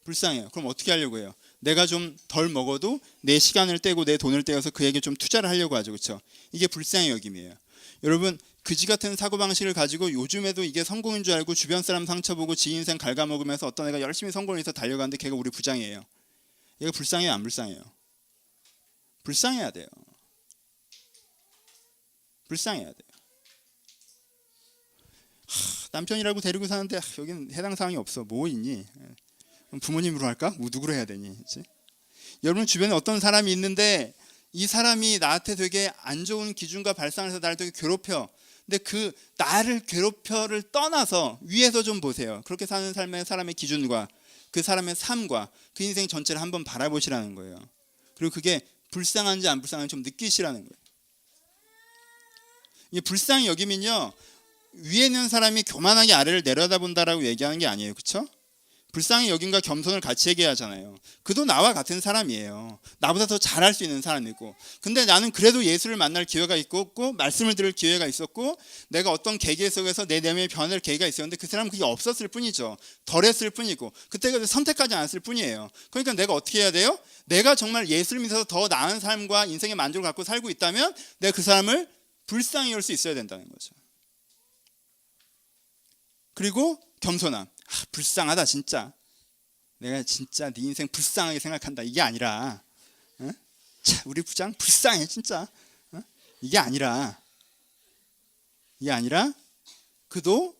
불쌍해요. 그럼 어떻게 하려고 해요? 내가 좀 덜 먹어도 내 시간을 떼고 내 돈을 떼어서 그에게 좀 투자를 하려고 하죠. 그렇죠? 이게 불쌍히 여김이에요. 여러분 그지 같은 사고방식을 가지고 요즘에도 이게 성공인 줄 알고 주변 사람 상처보고 지 인생 갉아먹으면서 어떤 애가 열심히 성공을 해서 달려가는데 걔가 우리 부장이에요. 얘가 불쌍해요? 안 불쌍해요? 불쌍해야 돼요. 불쌍해야 돼요. 남편이라고 데리고 사는데 여기는 해당 사항이 없어. 뭐 있니? 그럼 부모님으로 할까? 누구로 해야 되니? 그치? 여러분 주변에 어떤 사람이 있는데 이 사람이 나한테 되게 안 좋은 기준과 발상을 해서 나를 되게 괴롭혀. 근데 그 나를 괴롭혀를 떠나서 위에서 좀 보세요. 그렇게 사는 삶의 사람의 기준과 그 사람의 삶과 그 인생 전체를 한번 바라보시라는 거예요. 그리고 그게 불쌍한지 안 불쌍한지 좀 느끼시라는 거예요. 이 불쌍히 여기면요 위에 있는 사람이 교만하게 아래를 내려다본다라고 얘기하는 게 아니에요. 그렇죠? 불쌍히 여김과 겸손을 같이 얘기하잖아요. 그도 나와 같은 사람이에요. 나보다 더 잘할 수 있는 사람이고. 근데 나는 그래도 예수를 만날 기회가 있었고 말씀을 들을 기회가 있었고 내가 어떤 계기 속에서 내 내면의 변화를 계기가 있었는데 그 사람은 그게 없었을 뿐이죠. 덜했을 뿐이고 그때가 선택하지 않았을 뿐이에요. 그러니까 내가 어떻게 해야 돼요? 내가 정말 예수를 믿어서 더 나은 삶과 인생의 만족을 갖고 살고 있다면 내가 그 사람을 불쌍히 여길 수 있어야 된다는 거죠. 그리고 겸손함. 불쌍하다 진짜. 내가 진짜 네 인생 불쌍하게 생각한다. 이게 아니라 우리 부장 불쌍해 진짜. 이게 아니라 그도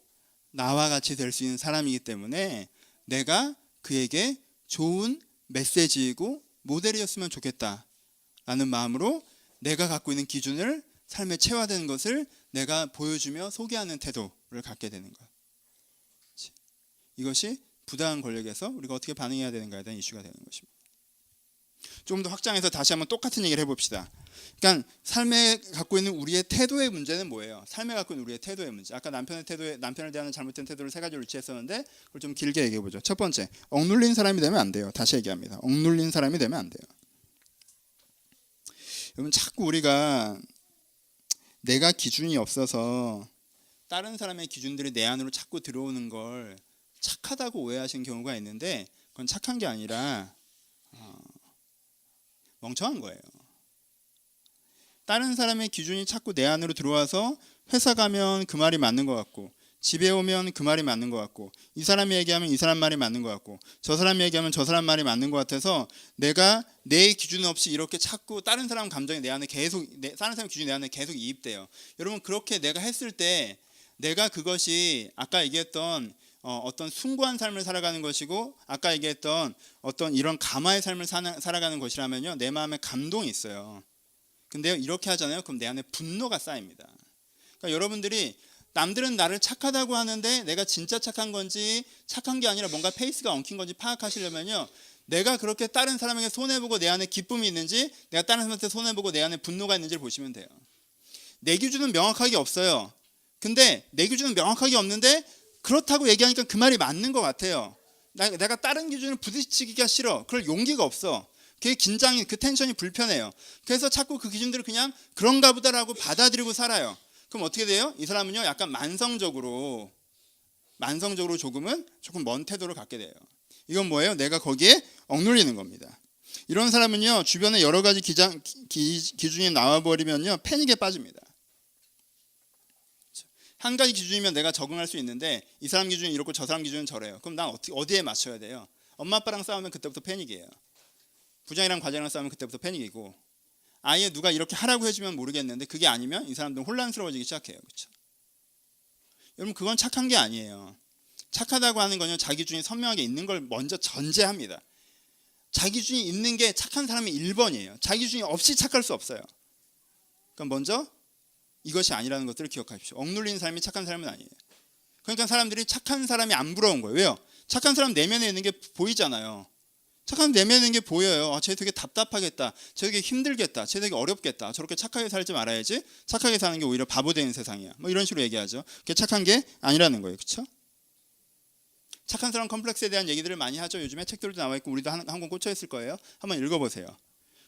나와 같이 될 수 있는 사람이기 때문에 내가 그에게 좋은 메시지이고 모델이었으면 좋겠다라는 마음으로 내가 갖고 있는 기준을 삶에 체화되는 것을 내가 보여주며 소개하는 태도를 갖게 되는 것. 이것이 부당한 권력에서 우리가 어떻게 반응해야 되는가에 대한 이슈가 되는 것입니다. 좀 더 확장해서 다시 한번 똑같은 얘기를 해봅시다. 그러니까 삶에 갖고 있는 우리의 태도의 문제는 뭐예요? 삶에 갖고 있는 우리의 태도의 문제. 아까 남편을 대하는 잘못된 태도를 세 가지로 유치했었는데 그걸 좀 길게 얘기해 보죠. 첫 번째, 억눌린 사람이 되면 안 돼요. 다시 얘기합니다. 억눌린 사람이 되면 안 돼요. 여러분 자꾸 우리가 내가 기준이 없어서 다른 사람의 기준들이 내 안으로 자꾸 들어오는 걸 착하다고 오해하시는 경우가 있는데 그건 착한 게 아니라 멍청한 거예요. 다른 사람의 기준이 자꾸 내 안으로 들어와서 회사 가면 그 말이 맞는 것 같고 집에 오면 그 말이 맞는 것 같고 이 사람이 얘기하면 이 사람 말이 맞는 것 같고 저 사람이 얘기하면 저 사람 말이 맞는 것 같아서 내가 내 기준 없이 이렇게 자꾸 다른 사람 감정이 내 안에 계속 다른 사람 기준이 내 안에 계속 이입돼요. 여러분 그렇게 내가 했을 때 내가 그것이 아까 얘기했던 어떤 숭고한 삶을 살아가는 것이고 아까 얘기했던 어떤 이런 감화의 삶을 살아가는 것이라면요, 내 마음에 감동이 있어요. 근데요, 이렇게 하잖아요. 그럼 내 안에 분노가 쌓입니다. 그러니까 여러분들이 남들은 나를 착하다고 하는데 내가 진짜 착한 건지 착한 게 아니라 뭔가 페이스가 엉킨 건지 파악하시려면요, 내가 그렇게 다른 사람에게 손해보고 내 안에 기쁨이 있는지, 내가 다른 사람한테 손해보고 내 안에 분노가 있는지를 보시면 돼요. 내 기준은 명확하게 없어요. 근데 내 기준은 명확하게 없는데 그렇다고 얘기하니까 그 말이 맞는 것 같아요. 내가 다른 기준을 부딪히기가 싫어. 그럴 용기가 없어. 그 긴장이, 그 텐션이 불편해요. 그래서 자꾸 그 기준들을 그냥 그런가 보다라고 받아들이고 살아요. 그럼 어떻게 돼요? 이 사람은요, 약간 만성적으로 조금 먼 태도를 갖게 돼요. 이건 뭐예요? 내가 거기에 억눌리는 겁니다. 이런 사람은요, 주변에 여러 가지 기준이 나와버리면요, 패닉에 빠집니다. 한 가지 기준이면 내가 적응할 수 있는데 이 사람 기준은 이렇고 저 사람 기준은 저래요. 그럼 난 어디에 맞춰야 돼요? 엄마 아빠랑 싸우면 그때부터 패닉이에요. 부장이랑 과장이랑 싸우면 그때부터 패닉이고, 아예 누가 이렇게 하라고 해주면 모르겠는데 그게 아니면 이 사람들은 혼란스러워지기 시작해요. 그렇죠? 여러분, 그건 착한 게 아니에요. 착하다고 하는 건요, 자기 기준이 선명하게 있는 걸 먼저 전제합니다. 자기 기준이 있는 게 착한 사람의 1번이에요. 자기 기준이 없이 착할 수 없어요. 그러니까 먼저 이것이 아니라는 것들을 기억하십시오. 억눌린 삶이 착한 삶은 아니에요. 그러니까 사람들이 착한 사람이 안 부러운 거예요. 왜요? 착한 사람 내면에 있는 게 보이잖아요. 착한 내면에 있는 게 보여요. 쟤 되게 답답하겠다. 쟤 되게 힘들겠다. 쟤 되게 어렵겠다. 저렇게 착하게 살지 말아야지. 착하게 사는 게 오히려 바보 되는 세상이야. 뭐 이런 식으로 얘기하죠. 그게 착한 게 아니라는 거예요. 그렇죠? 착한 사람 컴플렉스에 대한 얘기들을 많이 하죠. 요즘에 책들도 나와 있고 우리도 한 권 꽂혀 있을 거예요. 한번 읽어보세요.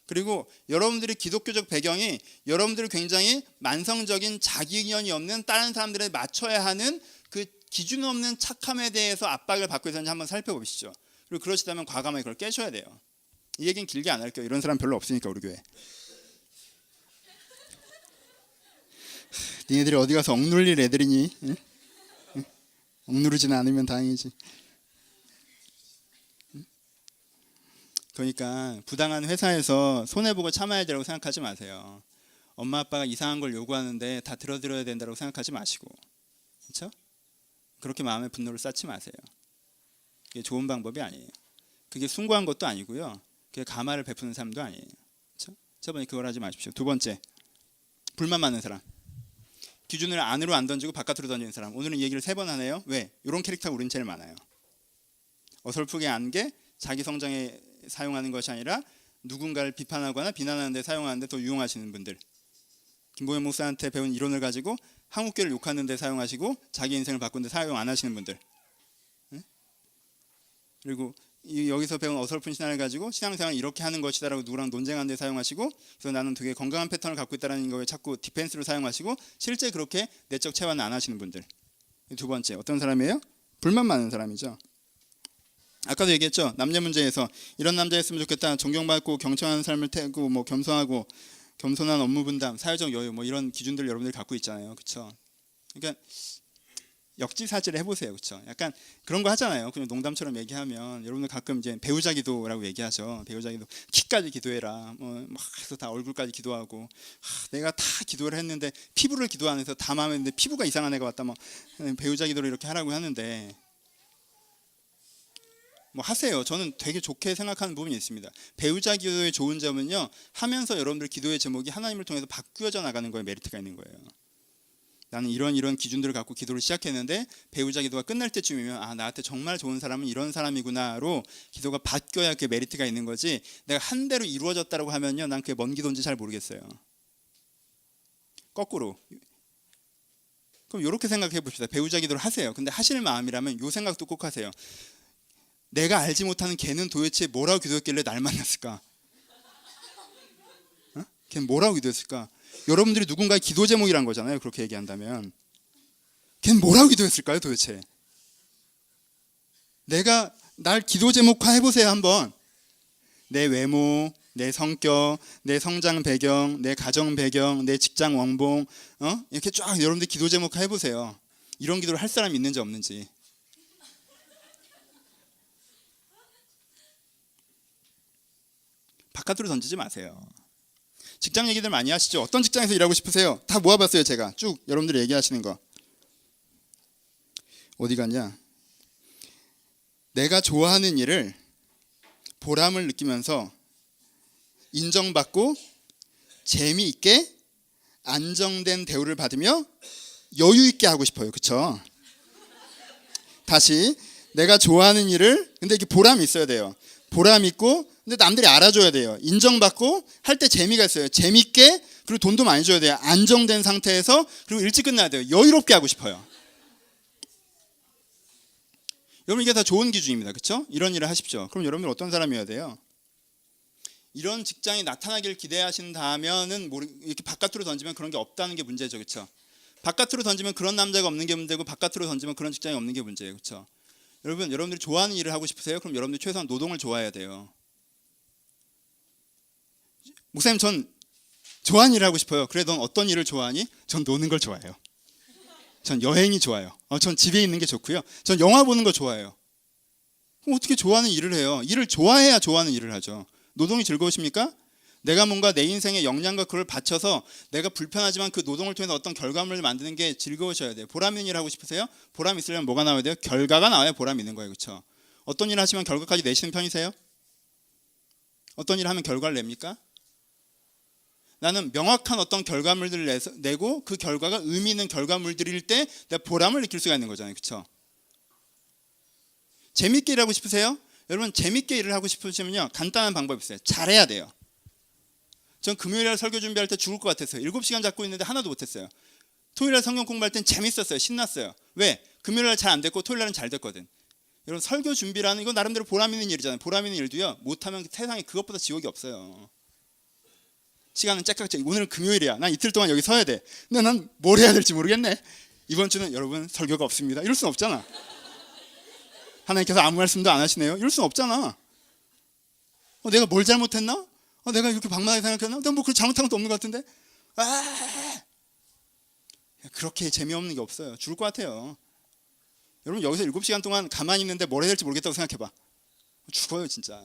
그리고 여러분들의 기독교적 배경이 여러분들을 굉장히 만성적인 자기견이 없는 다른 사람들에 맞춰야 하는 그 기준 없는 착함에 대해서 압박을 받고 있었는지 한번 살펴보시죠. 그리고 그러시다면 과감하게 그걸 깨셔야 돼요. 이 얘기는 길게 안 할게요. 이런 사람 별로 없으니까 우리 교회. 니네들이 어디 가서 억눌릴 애들이니? 응? 응? 억누르지는 않으면 다행이지. 그러니까 부당한 회사에서 손해보고 참아야 되라고 생각하지 마세요. 엄마 아빠가 이상한 걸 요구하는데 다 들어야 된다고 생각하지 마시고, 그렇죠? 그렇게 마음에 분노를 쌓지 마세요. 그게 좋은 방법이 아니에요. 그게 숭고한 것도 아니고요. 그게 감화를 베푸는 삶도 아니에요. 그렇죠? 저번에 그걸 하지 마십시오. 두 번째, 불만 많은 사람. 기준을 안으로 안 던지고 바깥으로 던지는 사람. 오늘은 이 얘기를 3번 하네요. 왜? 이런 캐릭터가 우린 제일 많아요. 어설프게 안 게 자기 성장에 사용하는 것이 아니라 누군가를 비판하거나 비난하는 데 사용하는 데 더 유용하시는 분들. 김보현 목사한테 배운 이론을 가지고 한국교를 욕하는 데 사용하시고 자기 인생을 바꾸는 데 사용 안 하시는 분들. 네? 그리고 여기서 배운 어설픈 신앙을 가지고 신앙생활을 이렇게 하는 것이다라고 누구랑 논쟁하는 데 사용하시고, 그래서 나는 되게 건강한 패턴을 갖고 있다는 거에 자꾸 디펜스로 사용하시고 실제 그렇게 내적 체화는 안 하시는 분들. 두 번째, 어떤 사람이에요? 불만 많은 사람이죠. 아까도 얘기했죠. 남녀 문제에서 이런 남자였으면 좋겠다. 존경받고 경청하는 삶을 태고 뭐 겸손하고 겸손한 업무 분담, 사회적 여유 뭐 이런 기준들 여러분들이 갖고 있잖아요. 그렇죠? 그러니까 역지사지를 해보세요. 그렇죠? 약간 그런 거 하잖아요. 그냥 농담처럼 얘기하면 여러분들 가끔 이제 배우자 기도라고 얘기하죠. 배우자 기도, 키까지 기도해라. 막 해서 다 얼굴까지 기도하고, 내가 다 기도를 했는데 피부를 기도 안 해서 다 마음에 했는데 피부가 이상한 애가 왔다. 뭐 배우자 기도를 이렇게 하라고 하는데. 뭐 하세요. 저는 되게 좋게 생각하는 부분이 있습니다. 배우자 기도의 좋은 점은요, 하면서 여러분들 기도의 제목이 하나님을 통해서 바꾸어져 나가는 거에 메리트가 있는 거예요. 나는 이런 기준들을 갖고 기도를 시작했는데 배우자 기도가 끝날 때쯤이면 나한테 정말 좋은 사람은 이런 사람이구나로 기도가 바뀌어야 그게 메리트가 있는 거지, 내가 한 대로 이루어졌다고 하면요, 난 그게 뭔 기도인지 잘 모르겠어요. 거꾸로. 그럼 이렇게 생각해 봅시다. 배우자 기도를 하세요. 근데 하실 마음이라면 이 생각도 꼭 하세요. 내가 알지 못하는 걔는 도대체 뭐라고 기도했길래 날 만났을까? 걔는 뭐라고 기도했을까? 여러분들이 누군가의 기도 제목이란 거잖아요. 그렇게 얘기한다면 걔는 뭐라고 기도했을까요 도대체? 내가 날 기도 제목화 해보세요 한번. 내 외모, 내 성격, 내 성장 배경, 내 가정 배경, 내 직장 원봉, 이렇게 쫙 여러분들 기도 제목화 해보세요. 이런 기도를 할 사람이 있는지 없는지. 바깥으로 던지지 마세요. 직장 얘기들 많이 하시죠. 어떤 직장에서 일하고 싶으세요? 다 모아봤어요. 제가 쭉 여러분들이 얘기하시는 거. 어디 갔냐? 내가 좋아하는 일을 보람을 느끼면서 인정받고 재미있게 안정된 대우를 받으며 여유 있게 하고 싶어요. 그렇죠? 다시 내가 좋아하는 일을 근데 이게 보람이 있어야 돼요. 보람 있고 근데 남들이 알아줘야 돼요. 인정받고 할 때 재미가 있어요. 재밌게 그리고 돈도 많이 줘야 돼요. 안정된 상태에서 그리고 일찍 끝나야 돼요. 여유롭게 하고 싶어요. 여러분 이게 다 좋은 기준입니다. 그렇죠? 이런 일을 하십시오. 그럼 여러분들 어떤 사람이어야 돼요? 이런 직장이 나타나길 기대하신다면은 이렇게 바깥으로 던지면 그런 게 없다는 게 문제죠. 그렇죠? 바깥으로 던지면 그런 남자가 없는 게 문제고 바깥으로 던지면 그런 직장이 없는 게 문제예요. 그렇죠? 여러분들이 좋아하는 일을 하고 싶으세요? 그럼 여러분들이 최소한 노동을 좋아해야 돼요. 목사님 전 좋아하는 일을 하고 싶어요. 그래 넌 어떤 일을 좋아하니? 전 노는 걸 좋아해요. 전 여행이 좋아요. 전 집에 있는 게 좋고요. 전 영화 보는 거 좋아해요. 그럼 어떻게 좋아하는 일을 해요? 일을 좋아해야 좋아하는 일을 하죠. 노동이 즐거우십니까? 내가 뭔가 내 인생의 역량과 그걸 바쳐서 내가 불편하지만 그 노동을 통해서 어떤 결과물을 만드는 게 즐거우셔야 돼요. 보람 있는 일 하고 싶으세요? 보람 있으려면 뭐가 나와야 돼요? 결과가 나와야 보람 있는 거예요. 그렇죠? 어떤 일 하시면 결과까지 내시는 편이세요? 어떤 일 하면 결과를 냅니까? 나는 명확한 어떤 결과물들을 내고 그 결과가 의미 있는 결과물들일 때 내가 보람을 느낄 수가 있는 거잖아요. 그렇죠? 재밌게 일하고 싶으세요? 여러분 재밌게 일을 하고 싶으시면요. 간단한 방법이 있어요. 잘해야 돼요. 전 금요일날 설교 준비할 때 죽을 것 같았어요. 7시간 잡고 있는데 하나도 못했어요. 토요일날 성경 공부할 땐 재밌었어요. 신났어요. 왜? 금요일날 잘 안 됐고 토요일날은 잘 됐거든. 여러분 설교 준비라는 이건 나름대로 보람 있는 일이잖아요. 보람 있는 일도요. 못하면 세상에 그것보다 지옥이 없어요. 시간은 짝짝짝. 오늘은 금요일이야. 난 이틀 동안 여기 서야 돼. 근데 난 뭘 해야 될지 모르겠네. 이번 주는 여러분 설교가 없습니다. 이럴 순 없잖아. 하나님께서 아무 말씀도 안 하시네요. 이럴 순 없잖아. 내가 뭘 잘못했나? 내가 이렇게 방망이 생각했나? 내가 뭐 그렇게 잘못한 것도 없는 것 같은데? 그렇게 재미없는 게 없어요. 죽을 것 같아요. 여러분 여기서 7시간 동안 가만히 있는데 뭘 해야 될지 모르겠다고 생각해봐. 죽어요 진짜.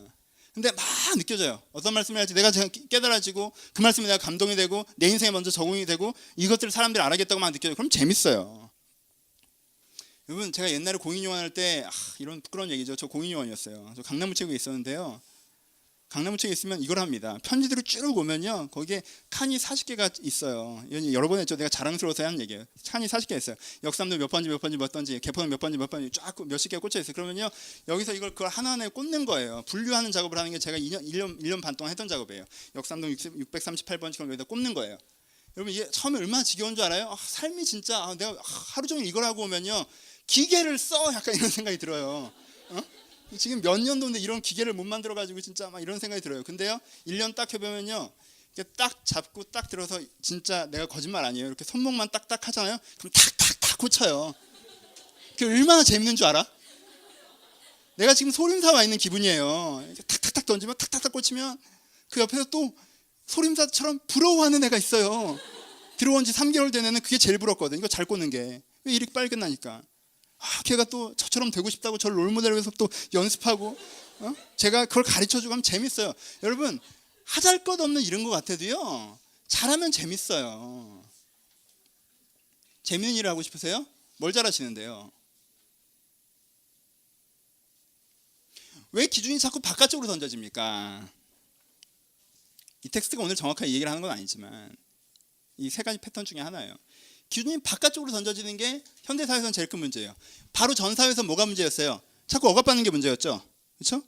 근데 막 느껴져요. 어떤 말씀을 할지 내가 깨달아지고 그 말씀에 내가 감동이 되고 내 인생에 먼저 적응이 되고 이것들을 사람들이 알아겠다고 막 느껴져요. 그럼 재밌어요. 여러분 제가 옛날에 공인요원 할 때 이런 부끄러운 얘기죠. 저 공인요원이었어요. 저 강남우체국에 있었는데요. 강남우체국에 있으면 이걸 합니다. 편지들을 쭉 오면요. 거기에 칸이 40개가 있어요. 여러 번 했죠. 내가 자랑스러워서 하는 얘기예요. 칸이 40개 있어요. 역삼도 몇 번지 몇 번지 몇 번지, 개포는 몇 번지 몇 번지 쫙 몇십 개가 꽂혀 있어요. 그러면요. 여기서 그걸 하나하나 꽂는 거예요. 분류하는 작업을 하는 게 제가 1년 반 동안 했던 작업이에요. 역삼동 638번지 그럼 여기다 꽂는 거예요. 여러분 이게 처음에 얼마나 지겨운 줄 알아요? 삶이 진짜 내가 하루 종일 이걸 하고 오면요. 기계를 써 약간 이런 생각이 들어요. 지금 몇 년도인데 이런 기계를 못 만들어가지고 진짜 막 이런 생각이 들어요. 근데요 1년 딱 해보면요 이렇게 딱 잡고 딱 들어서 진짜 내가 거짓말 아니에요. 이렇게 손목만 딱딱 하잖아요. 그럼 탁탁탁 꽂혀요. 그게 얼마나 재밌는 줄 알아? 내가 지금 소림사 와 있는 기분이에요. 이렇게 탁탁탁 던지면 탁탁탁 꽂히면 그 옆에서 또 소림사처럼 부러워하는 애가 있어요. 들어온 지 3개월 된 애는 그게 제일 부럽거든. 이거 잘 꽂는 게. 왜 이렇게 빨리 끝나니까. 걔가 또 저처럼 되고 싶다고 저를 롤모델로 해서 또 연습하고 제가 그걸 가르쳐주고 하면 재밌어요. 여러분 하잘것없는 이런 것 같아도요 잘하면 재밌어요. 재밌는 일을 하고 싶으세요? 뭘 잘하시는데요? 왜 기준이 자꾸 바깥쪽으로 던져집니까? 이 텍스트가 오늘 정확하게 얘기를 하는 건 아니지만 이 세 가지 패턴 중에 하나예요. 기준이 바깥쪽으로 던져지는 게 현대사회에서는 제일 큰 문제예요. 바로 전 사회에서 뭐가 문제였어요? 자꾸 억압받는 게 문제였죠. 그렇죠?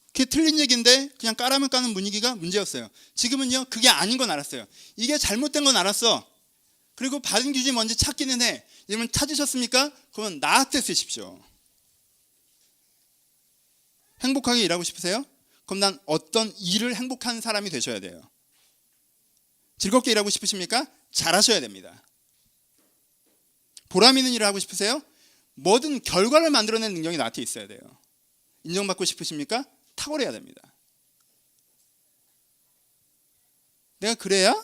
그게 틀린 얘기인데 그냥 까라면 까는 분위기가 문제였어요. 지금은요 그게 아닌 건 알았어요. 이게 잘못된 건 알았어. 그리고 받은 기준이 뭔지 찾기는 해. 여러분 찾으셨습니까? 그러면 나한테 쓰십시오. 행복하게 일하고 싶으세요? 그럼 난 어떤 일을 행복한 사람이 되셔야 돼요. 즐겁게 일하고 싶으십니까? 잘하셔야 됩니다. 보람 있는 일을 하고 싶으세요? 뭐든 결과를 만들어내는 능력이 나한테 있어야 돼요. 인정받고 싶으십니까? 탁월해야 됩니다. 내가 그래야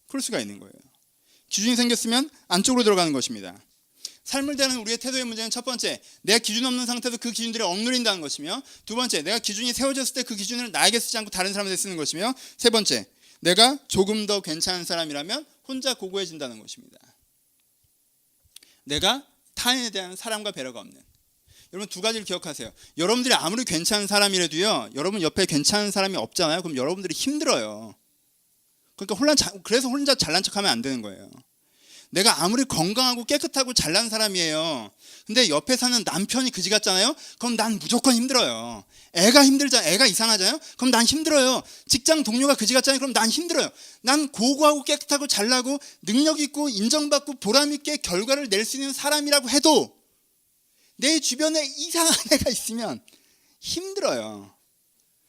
그럴 수가 있는 거예요. 기준이 생겼으면 안쪽으로 들어가는 것입니다. 삶을 대하는 우리의 태도의 문제는 첫 번째, 내가 기준 없는 상태에서 그 기준들이 억누린다는 것이며, 두 번째, 내가 기준이 세워졌을 때 그 기준을 나에게 쓰지 않고 다른 사람에게 쓰는 것이며, 세 번째, 내가 조금 더 괜찮은 사람이라면 혼자 고고해진다는 것입니다. 내가 타인에 대한 사랑과 배려가 없는. 여러분 두 가지를 기억하세요. 여러분들이 아무리 괜찮은 사람이라도요, 여러분 옆에 괜찮은 사람이 없잖아요. 그럼 여러분들이 힘들어요. 그러니까 그래서 혼자 잘난 척하면 안 되는 거예요. 내가 아무리 건강하고 깨끗하고 잘난 사람이에요. 근데 옆에 사는 남편이 그지 같잖아요. 그럼 난 무조건 힘들어요. 애가 힘들잖아요. 애가 이상하잖아요. 그럼 난 힘들어요. 직장 동료가 그지 같잖아요. 그럼 난 힘들어요. 난 고고하고 깨끗하고 잘나고 능력 있고 인정받고 보람 있게 결과를 낼 수 있는 사람이라고 해도 내 주변에 이상한 애가 있으면 힘들어요.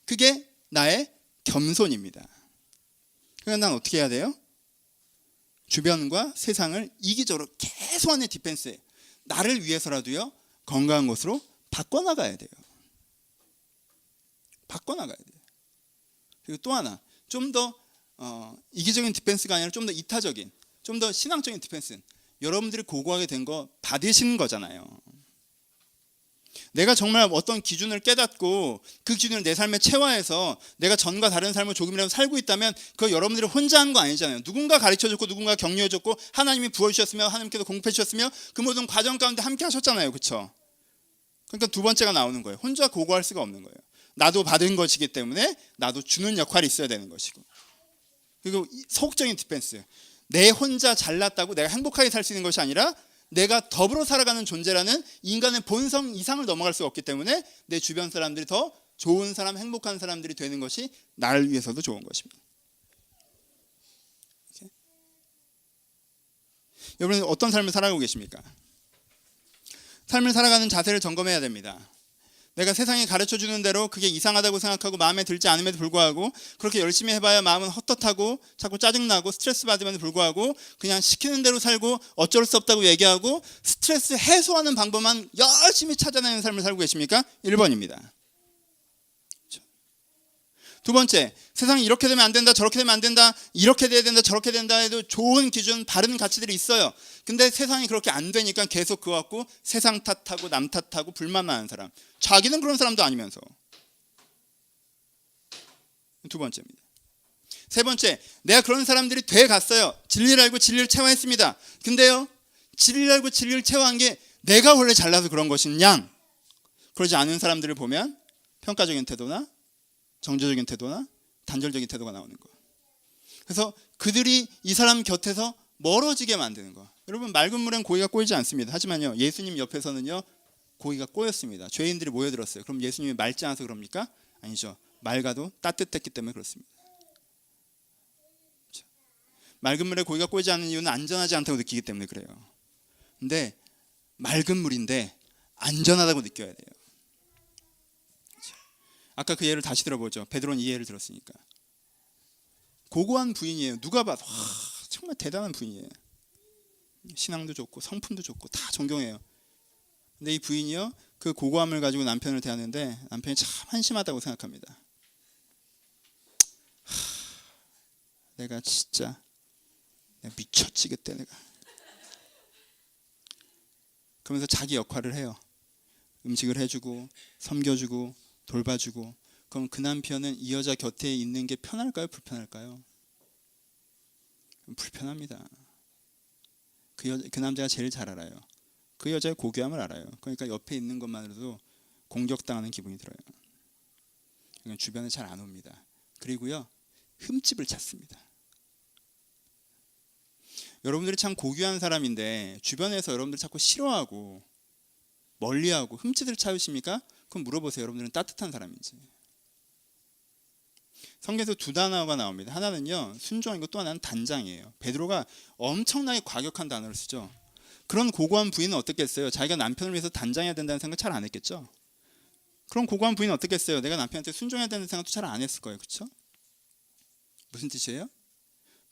그게 나의 겸손입니다. 그러니까 난 어떻게 해야 돼요? 주변과 세상을 이기적으로 계속하는 디펜스에 나를 위해서라도요, 건강한 것으로 바꿔나가야 돼요. 바꿔나가야 돼요. 그리고 또 하나, 좀 더 이기적인 디펜스가 아니라 좀 더 이타적인, 좀 더 신앙적인 디펜스는 여러분들이 고고하게 된 거 받으시는 거잖아요. 내가 정말 어떤 기준을 깨닫고 그 기준을 내 삶에 체화해서 내가 전과 다른 삶을 조금이라도 살고 있다면 그거 여러분들이 혼자 한 거 아니잖아요. 누군가 가르쳐줬고 누군가 격려해줬고 하나님이 부어주셨으며 하나님께서 공급해주셨으며 그 모든 과정 가운데 함께 하셨잖아요. 그렇죠? 그러니까 두 번째가 나오는 거예요. 혼자 고고할 수가 없는 거예요. 나도 받은 것이기 때문에 나도 주는 역할이 있어야 되는 것이고, 그리고 소극적인 디펜스, 내 혼자 잘났다고 내가 행복하게 살 수 있는 것이 아니라 내가 더불어 살아가는 존재라는 인간의 본성 이상을 넘어갈 수가 없기 때문에 내 주변 사람들이 더 좋은 사람, 행복한 사람들이 되는 것이 나를 위해서도 좋은 것입니다. 이렇게. 여러분 어떤 삶을 살아가고 계십니까? 삶을 살아가는 자세를 점검해야 됩니다. 내가 세상이 가르쳐주는 대로 그게 이상하다고 생각하고 마음에 들지 않음에도 불구하고 그렇게 열심히 해봐야 마음은 헛헛하고 자꾸 짜증나고 스트레스 받음에도 불구하고 그냥 시키는 대로 살고 어쩔 수 없다고 얘기하고 스트레스 해소하는 방법만 열심히 찾아내는 삶을 살고 계십니까? 1번입니다. 두 번째, 세상이 이렇게 되면 안 된다, 저렇게 되면 안 된다, 이렇게 돼야 된다, 저렇게 된다 해도 좋은 기준, 바른 가치들이 있어요. 근데 세상이 그렇게 안 되니까 계속 그거 갖고 세상 탓하고 남 탓하고 불만만 사람. 자기는 그런 사람도 아니면서. 두 번째입니다. 세 번째, 내가 그런 사람들이 돼 갔어요. 진리를 알고 진리를 체화했습니다. 근데요, 진리를 알고 진리를 체화한 게 내가 원래 잘나서 그런 것인 양. 그러지 않은 사람들을 보면 평가적인 태도나 정죄적인 태도나 단절적인 태도가 나오는 거예요. 그래서 그들이 이 사람 곁에서 멀어지게 만드는 거. 여러분 맑은 물엔 고기가 꼬이지 않습니다. 하지만요, 예수님 옆에서는요 고기가 꼬였습니다. 죄인들이 모여들었어요. 그럼 예수님이 맑지 않아서 그럽니까? 아니죠. 맑아도 따뜻했기 때문에 그렇습니다. 그렇죠? 맑은 물에 고기가 꼬이지 않는 이유는 안전하지 않다고 느끼기 때문에 그래요. 근데 맑은 물인데 안전하다고 느껴야 돼요. 아까 그 예를 다시 들어보죠. 베드로는 이 예를 들었으니까. 고고한 부인이에요. 누가 봐도 정말 대단한 부인이에요. 신앙도 좋고 성품도 좋고 다 존경해요. 근데 이 부인이요, 그 고고함을 가지고 남편을 대하는데 남편이 참 한심하다고 생각합니다. 내가 진짜 미쳤지 그때 내가. 그러면서 자기 역할을 해요. 음식을 해주고 섬겨주고 돌봐주고. 그럼 그 남편은 이 여자 곁에 있는 게 편할까요? 불편할까요? 불편합니다. 그 남자가 제일 잘 알아요. 그 여자의 고귀함을 알아요. 그러니까 옆에 있는 것만으로도 공격당하는 기분이 들어요. 그러니까 주변에 잘 안 옵니다. 그리고요, 흠집을 찾습니다. 여러분들이 참 고귀한 사람인데 주변에서 여러분들 자꾸 싫어하고 멀리하고 흠집을 찾으십니까? 그럼 물어보세요. 여러분들은 따뜻한 사람인지. 성경에서 두 단어가 나옵니다. 하나는요 순종이고 또 하나는 단장이에요. 베드로가 엄청나게 과격한 단어를 쓰죠. 그런 고고한 부인은 어떻겠어요? 자기가 남편을 위해서 단장해야 된다는 생각 잘 안 했겠죠. 그런 고고한 부인은 어떻겠어요? 내가 남편한테 순종해야 되는 생각도 잘 안 했을 거예요. 그렇죠? 무슨 뜻이에요?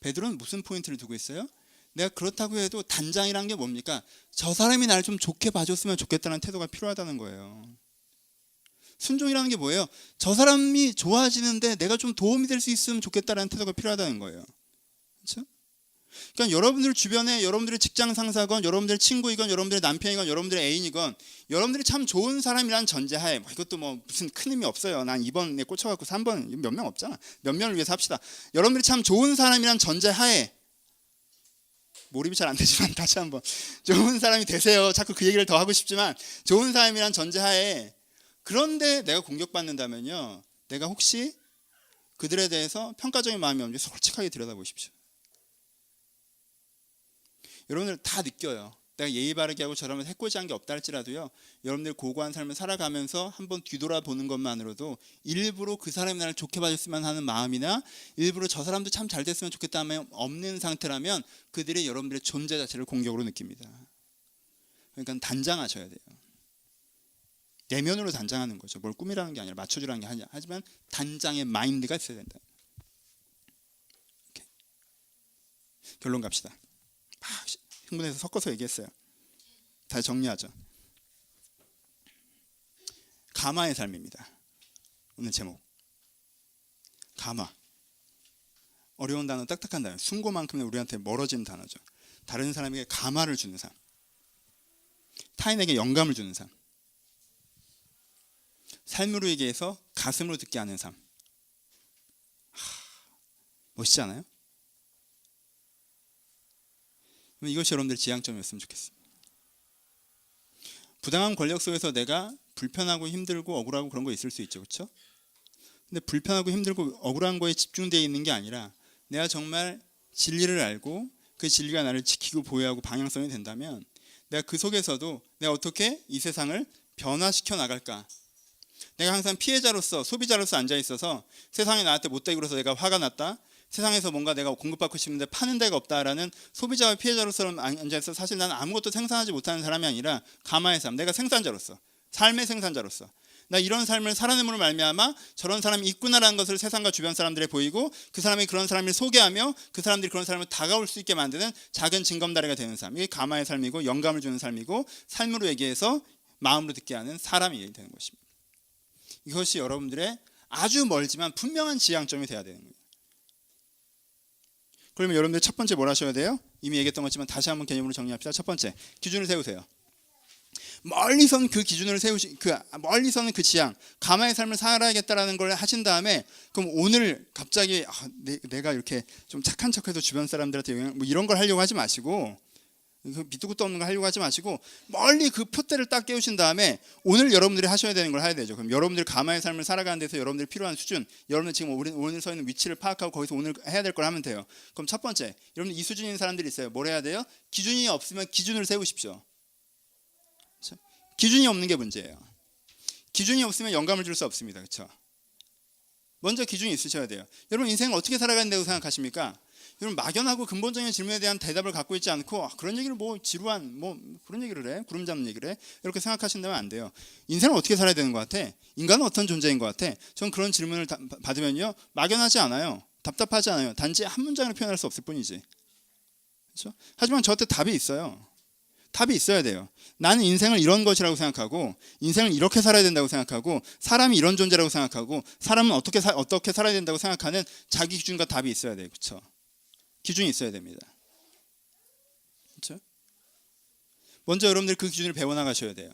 베드로는 무슨 포인트를 두고 있어요? 내가 그렇다고 해도 단장이란 게 뭡니까? 저 사람이 나를 좀 좋게 봐줬으면 좋겠다는 태도가 필요하다는 거예요. 순종이라는 게 뭐예요? 저 사람이 좋아지는데 내가 좀 도움이 될 수 있으면 좋겠다는 태도가 필요하다는 거예요. 그렇죠? 그러니까 여러분들 주변에 여러분들의 직장 상사건 여러분들의 친구이건 여러분들의 남편이건 여러분들의 애인이건 여러분들이 참 좋은 사람이라는 전제하에 이것도 무슨 큰 의미 없어요. 난 2번에 꽂혀갖고 3번 몇 명 없잖아. 몇 명을 위해서 합시다. 여러분들이 참 좋은 사람이라는 전제하에 몰입이 잘 안 되지만 다시 한번 좋은 사람이 되세요. 자꾸 그 얘기를 더 하고 싶지만 좋은 사람이란 전제하에 그런데 내가 공격받는다면요. 내가 혹시 그들에 대해서 평가적인 마음이 없는지 솔직하게 들여다보십시오. 여러분들 다 느껴요. 내가 예의 바르게 하고 저러면 해코지한 게 없다 할지라도요. 여러분들 고고한 삶을 살아가면서 한번 뒤돌아보는 것만으로도 일부러 그 사람이 나를 좋게 봐줬으면 하는 마음이나 일부러 저 사람도 참 잘 됐으면 좋겠다 하면 없는 상태라면 그들이 여러분들의 존재 자체를 공격으로 느낍니다. 그러니까 단장하셔야 돼요. 내면으로 단장하는 거죠. 뭘 꾸미라는 게 아니라 맞춰주라는 게 아니라 하지만 단장의 마인드가 있어야 된다. 이렇게. 결론 갑시다. 막 흥분해서 섞어서 얘기했어요. 다시 정리하죠. 가마의 삶입니다. 오늘 제목. 가마. 어려운 단어, 딱딱한 단어. 순고만큼은 우리한테 멀어진 단어죠. 다른 사람에게 가마를 주는 삶. 타인에게 영감을 주는 삶. 삶으로 얘기해서 가슴으로 듣게 하는 삶. 멋있지 않아요? 이것이 여러분들의 지향점이었으면 좋겠습니다. 부당한 권력 속에서 내가 불편하고 힘들고 억울하고 그런 거 있을 수 있죠. 그렇죠? 근데 불편하고 힘들고 억울한 거에 집중되어 있는 게 아니라 내가 정말 진리를 알고 그 진리가 나를 지키고 보호하고 방향성이 된다면 내가 그 속에서도 내가 어떻게 이 세상을 변화시켜 나갈까? 내가 항상 피해자로서 소비자로서 앉아있어서 세상에 나한테 못되게 굴어서 내가 화가 났다. 세상에서 뭔가 내가 공급받고 싶은데 파는 데가 없다라는 소비자와 피해자로서 앉아있어서 사실 나는 아무것도 생산하지 못하는 사람이 아니라 가마의 삶, 내가 생산자로서, 삶의 생산자로서 나 이런 삶을 살아냄으로 말미암아 저런 사람이 있구나라는 것을 세상과 주변 사람들에 보이고 그 사람이 그런 사람을 소개하며 그 사람들이 그런 사람을 다가올 수 있게 만드는 작은 징검다리가 되는 삶. 이게 가마의 삶이고 영감을 주는 삶이고 삶으로 얘기해서 마음으로 듣게 하는 사람이 되는 것입니다. 이것이 여러분들의 아주 멀지만 분명한 지향점이 돼야 되는 거예요. 그러면 여러분들 첫 번째 뭘 하셔야 돼요? 이미 얘기했던 것지만 다시 한번 개념으로 정리합시다. 첫 번째, 기준을 세우세요. 멀리선 그 기준을 멀리서는 그 지향, 가마의 삶을 살아야겠다라는 걸 하신 다음에 그럼 오늘 갑자기 내가 이렇게 좀 착한 척해서 주변 사람들한테 영향 뭐 이런 걸 하려고 하지 마시고 밑도 끝도 없는 거 하려고 하지 마시고 멀리 그 표대를 딱 깨우신 다음에 오늘 여러분들이 하셔야 되는 걸 해야 되죠. 그럼 여러분들 가마의 삶을 살아가는 데서 여러분들이 필요한 수준, 여러분들 지금 오늘 서 있는 위치를 파악하고 거기서 오늘 해야 될 걸 하면 돼요. 그럼 첫 번째, 여러분들 이 수준인 사람들이 있어요. 뭘 해야 돼요? 기준이 없으면 기준을 세우십시오. 그렇죠? 기준이 없는 게 문제예요. 기준이 없으면 영감을 줄 수 없습니다. 그렇죠? 먼저 기준이 있으셔야 돼요. 여러분 인생을 어떻게 살아간다고 생각하십니까? 여러분 막연하고 근본적인 질문에 대한 대답을 갖고 있지 않고 그런 얘기를 뭐 지루한 뭐 그런 얘기를 해 구름 잡는 얘기를 해 이렇게 생각하신다면 안 돼요. 인생을 어떻게 살아야 되는 것 같아? 인간은 어떤 존재인 것 같아? 전 그런 질문을 받으면요 막연하지 않아요. 답답하지 않아요. 단지 한 문장으로 표현할 수 없을 뿐이지. 그렇죠? 하지만 저한테 답이 있어요. 답이 있어야 돼요. 나는 인생을 이런 것이라고 생각하고 인생을 이렇게 살아야 된다고 생각하고 사람이 이런 존재라고 생각하고 사람은 어떻게 살아야 된다고 생각하는 자기 기준과 답이 있어야 돼요. 그렇죠? 기준이 있어야 됩니다. 그렇죠? 먼저 여러분들 그 기준을 배워나가셔야 돼요.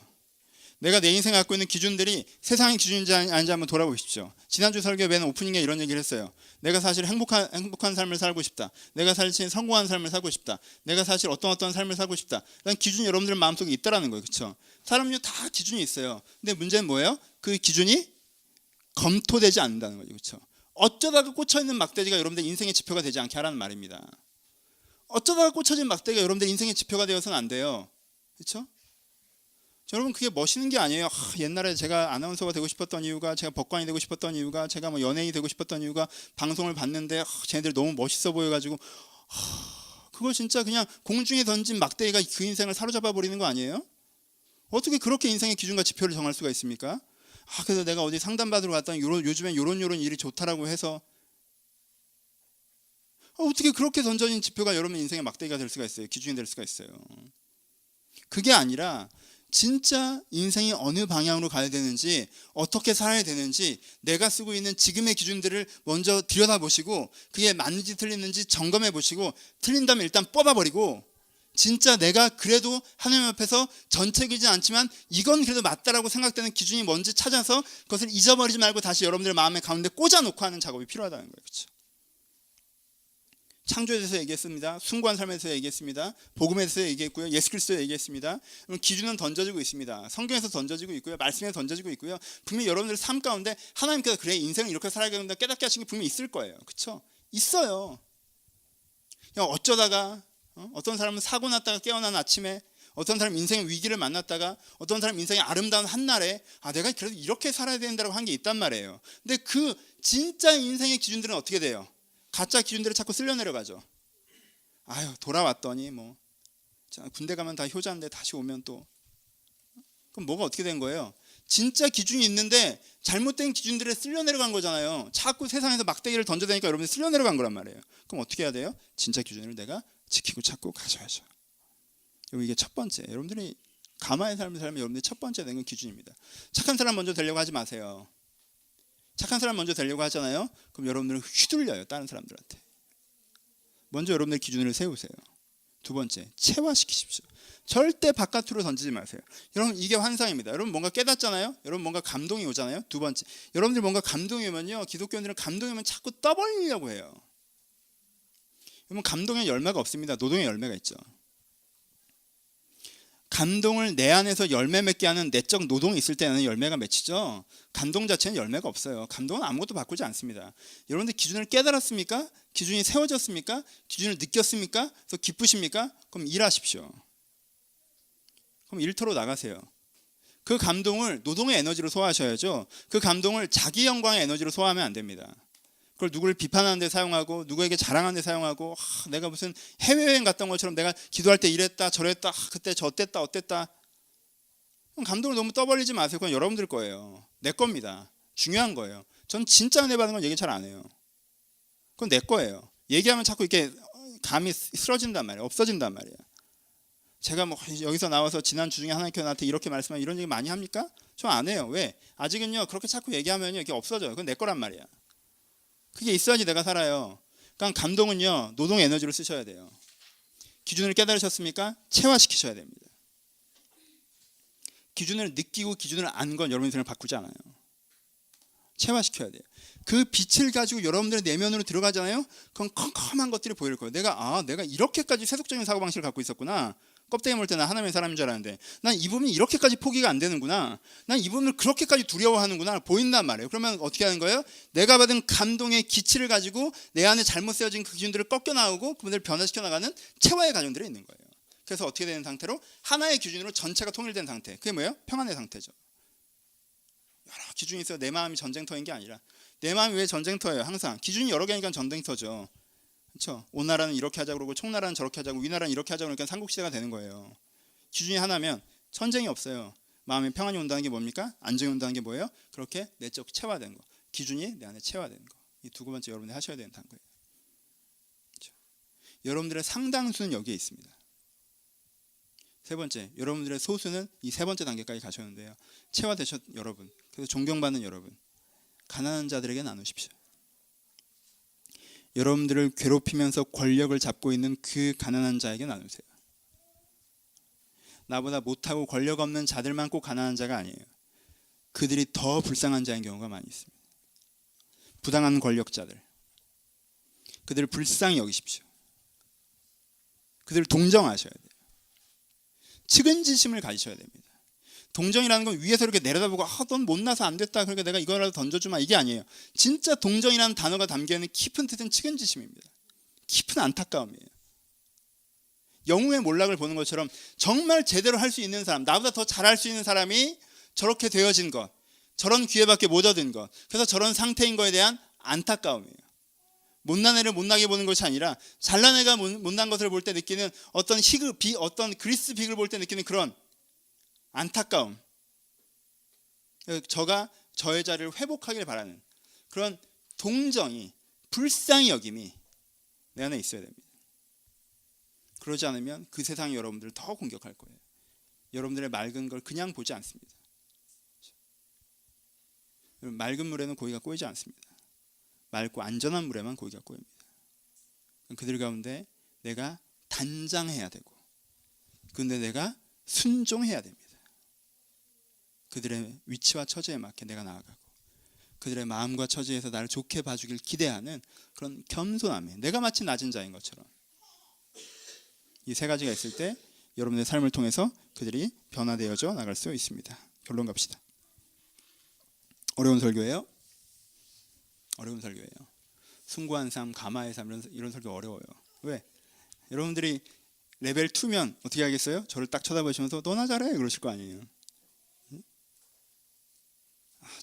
내가 내 인생에 갖고 있는 기준들이 세상의 기준인지 아닌지 한번 돌아보십시오. 지난주 설교에는 오프닝에 이런 얘기를 했어요. 내가 사실 행복한 삶을 살고 싶다. 내가 사실 성공한 삶을 살고 싶다. 내가 사실 어떤 삶을 살고 싶다. 라는 기준이 여러분들 마음속에 있다라는 거예요. 그렇죠? 사람은요 다 기준이 있어요. 근데 문제는 뭐예요? 그 기준이 검토되지 않는다는 거죠. 그렇죠? 어쩌다가 꽂혀있는 막대기가 여러분들 인생의 지표가 되지 않게 하라는 말입니다. 어쩌다가 꽂혀진 막대기가 여러분들 인생의 지표가 되어서는 안 돼요. 그렇죠? 여러분 그게 멋있는 게 아니에요. 옛날에 제가 아나운서가 되고 싶었던 이유가 제가 법관이 되고 싶었던 이유가 제가 뭐 연예인이 되고 싶었던 이유가 방송을 봤는데 쟤네들 너무 멋있어 보여가지고 그걸 진짜 그냥 공중에 던진 막대기가 그 인생을 사로잡아 버리는 거 아니에요? 어떻게 그렇게 인생의 기준과 지표를 정할 수가 있습니까? 그래서 내가 어디 상담받으러 갔더니 요즘엔 요런 일이 좋다라고 해서 어떻게 그렇게 던져진 지표가 여러분 인생의 막대기가 될 수가 있어요. 기준이 될 수가 있어요. 그게 아니라 진짜 인생이 어느 방향으로 가야 되는지 어떻게 살아야 되는지 내가 쓰고 있는 지금의 기준들을 먼저 들여다보시고 그게 맞는지 틀리는지 점검해 보시고 틀린다면 일단 뽑아버리고 진짜 내가 그래도 하나님 앞에서 전체이지 않지만 이건 그래도 맞다라고 생각되는 기준이 뭔지 찾아서 그것을 잊어버리지 말고 다시 여러분들 마음의 가운데 꽂아놓고 하는 작업이 필요하다는 거예요. 그렇죠? 창조에 대해서 얘기했습니다. 숭고한 삶에 대해서 얘기했습니다. 복음에 대해서 얘기했고요. 예수 그리스도에 얘기했습니다. 기준은 던져지고 있습니다. 성경에서 던져지고 있고요. 말씀에서 던져지고 있고요. 분명히 여러분들 삶 가운데 하나님께서 그래 인생을 이렇게 살아야 된다 깨닫게 하신 게 분명히 있을 거예요. 그렇죠? 있어요. 그냥 어쩌다가 어떤 사람은 사고 났다가 깨어난 아침에, 어떤 사람 인생의 위기를 만났다가, 어떤 사람 인생의 아름다운 한날에 내가 그래도 이렇게 살아야 된다고 한 게 있단 말이에요. 근데 그 진짜 인생의 기준들은 어떻게 돼요? 가짜 기준들을 자꾸 쓸려 내려가죠. 돌아왔더니 뭐 군대 가면 다 효자인데 다시 오면 또, 그럼 뭐가 어떻게 된 거예요? 진짜 기준이 있는데 잘못된 기준들에 쓸려 내려간 거잖아요. 자꾸 세상에서 막대기를 던져대니까 여러분이 쓸려 내려간 거란 말이에요. 그럼 어떻게 해야 돼요? 진짜 기준을 내가 지키고 찾고 가져야죠. 이게 첫 번째, 여러분들이 가만히 살면 여러분들이 첫 번째 되는 건 기준입니다. 착한 사람 먼저 되려고 하지 마세요. 착한 사람 먼저 되려고 하잖아요. 그럼 여러분들은 휘둘려요, 다른 사람들한테. 먼저 여러분들 기준을 세우세요. 두 번째, 체화시키십시오. 절대 바깥으로 던지지 마세요. 여러분, 이게 환상입니다. 여러분 뭔가 깨닫잖아요. 여러분 뭔가 감동이 오잖아요. 두 번째, 여러분들 뭔가 감동이 오면요, 기독교인들은 감동이 오면 자꾸 떠벌리려고 해요. 여러분, 감동의 열매가 없습니다. 노동의 열매가 있죠. 감동을 내 안에서 열매 맺게 하는 내적 노동이 있을 때는 열매가 맺히죠. 감동 자체는 열매가 없어요. 감동은 아무것도 바꾸지 않습니다. 여러분들 기준을 깨달았습니까? 기준이 세워졌습니까? 기준을 느꼈습니까? 그래서 기쁘십니까? 그럼 일하십시오. 그럼 일터로 나가세요. 그 감동을 노동의 에너지로 소화하셔야죠. 그 감동을 자기 영광의 에너지로 소화하면 안 됩니다. 그걸 누구를 비판하는 데 사용하고 누구에게 자랑하는 데 사용하고 내가 무슨 해외여행 갔던 것처럼 내가 기도할 때 이랬다 저랬다 그때 저랬다 어땠다. 감동을 너무 떠벌리지 마세요. 그건 여러분들 거예요. 내 겁니다. 중요한 거예요. 전 진짜 은혜 받은 건 얘기 잘 안 해요. 그건 내 거예요. 얘기하면 자꾸 이렇게 감이 쓰러진단 말이에요. 없어진단 말이에요. 제가 뭐 여기서 나와서 지난주 중에 하나님께서 나한테 이렇게 말씀하면 이런 얘기 많이 합니까? 저 안 해요. 왜? 아직은요 그렇게 자꾸 얘기하면 이게 없어져요. 그건 내 거란 말이야. 그게 있어야지 내가 살아요. 그러니까 감동은요 노동 에너지로 쓰셔야 돼요. 기준을 깨달으셨습니까? 체화시키셔야 됩니다. 기준을 느끼고 기준을 안 건 여러분 인생을 바꾸지 않아요. 체화시켜야 돼요. 그 빛을 가지고 여러분들의 내면으로 들어가잖아요. 그럼 컴컴한 것들이 보일 거예요. 내가 이렇게까지 세속적인 사고방식을 갖고 있었구나. 껍데기 물 때 난 하나님의 사람인 줄 알았는데 난 이 부분이 이렇게까지 포기가 안 되는구나. 난 이 부분을 그렇게까지 두려워하는구나. 보인단 말이에요. 그러면 어떻게 하는 거예요? 내가 받은 감동의 기치를 가지고 내 안에 잘못 세워진 그 기준들을 꺾여 나오고 그분들을 변화시켜 나가는 체화의 과정들이 있는 거예요. 그래서 어떻게 되는 상태로? 하나의 기준으로 전체가 통일된 상태. 그게 뭐예요? 평안의 상태죠. 여러 기준이 있어요. 내 마음이 전쟁터인 게 아니라 내 마음이 왜 전쟁터예요? 항상 기준이 여러 개니까 전쟁터죠. 그렇죠? 오나라는 이렇게 하자고 그러고 총나라는 저렇게 하자고 위나라는 이렇게 하자고 그러니까 삼국시대가 되는 거예요. 기준이 하나면 전쟁이 없어요. 마음에 평안이 온다는 게 뭡니까? 안정이 온다는 게 뭐예요? 그렇게 내적 체화된 거. 기준이 내 안에 체화되는 거. 이 두 번째 여러분이 하셔야 되는 단계예요. 그렇죠? 여러분들의 상당수는 여기에 있습니다. 세 번째, 여러분들의 소수는 이 세 번째 단계까지 가셨는데요. 체화되셨 여러분, 그래서 존경받는 여러분, 가난한 자들에게 나누십시오. 여러분들을 괴롭히면서 권력을 잡고 있는 그 가난한 자에게 나누세요. 나보다 못하고 권력 없는 자들만 꼭 가난한 자가 아니에요. 그들이 더 불쌍한 자인 경우가 많이 있습니다. 부당한 권력자들, 그들을 불쌍히 여기십시오. 그들을 동정하셔야 돼요. 측은지심을 가지셔야 됩니다. 동정이라는 건 위에서 이렇게 내려다보고 넌 못나서 안 됐다 그러니까 내가 이거라도 던져주마 이게 아니에요. 진짜 동정이라는 단어가 담겨있는 깊은 뜻은 측은지심입니다. 깊은 안타까움이에요. 영웅의 몰락을 보는 것처럼 정말 제대로 할 수 있는 사람, 나보다 더 잘할 수 있는 사람이 저렇게 되어진 것, 저런 기회밖에 못 얻은 것, 그래서 저런 상태인 거에 대한 안타까움이에요. 못난 애를 못나게 보는 것이 아니라 잘난 애가 못난 것을 볼 때 느끼는 어떤 어떤 그리스 빅을 볼 때 느끼는 그런 안타까움, 저가 저의 자리를 회복하길 바라는 그런 동정이, 불쌍히 여김이 내 안에 있어야 됩니다. 그러지 않으면 그 세상이 여러분들을 더 공격할 거예요. 여러분들의 맑은 걸 그냥 보지 않습니다. 맑은 물에는 고기가 꼬이지 않습니다. 맑고 안전한 물에만 고기가 꼬입니다. 그들 가운데 내가 단장해야 되고, 근데 내가 순종해야 됩니다. 그들의 위치와 처지에 맞게 내가 나아가고, 그들의 마음과 처지에서 나를 좋게 봐주길 기대하는 그런 겸손함이, 내가 마치 낮은 자인 것처럼, 이 세 가지가 있을 때 여러분의 삶을 통해서 그들이 변화되어져 나갈 수 있습니다. 결론 갑시다. 어려운 설교예요? 어려운 설교예요. 숭고한 삶, 감화의 삶, 이런 설교 어려워요. 왜? 여러분들이 레벨 2면 어떻게 하겠어요? 저를 딱 쳐다보시면서 너나 잘해 그러실 거 아니에요.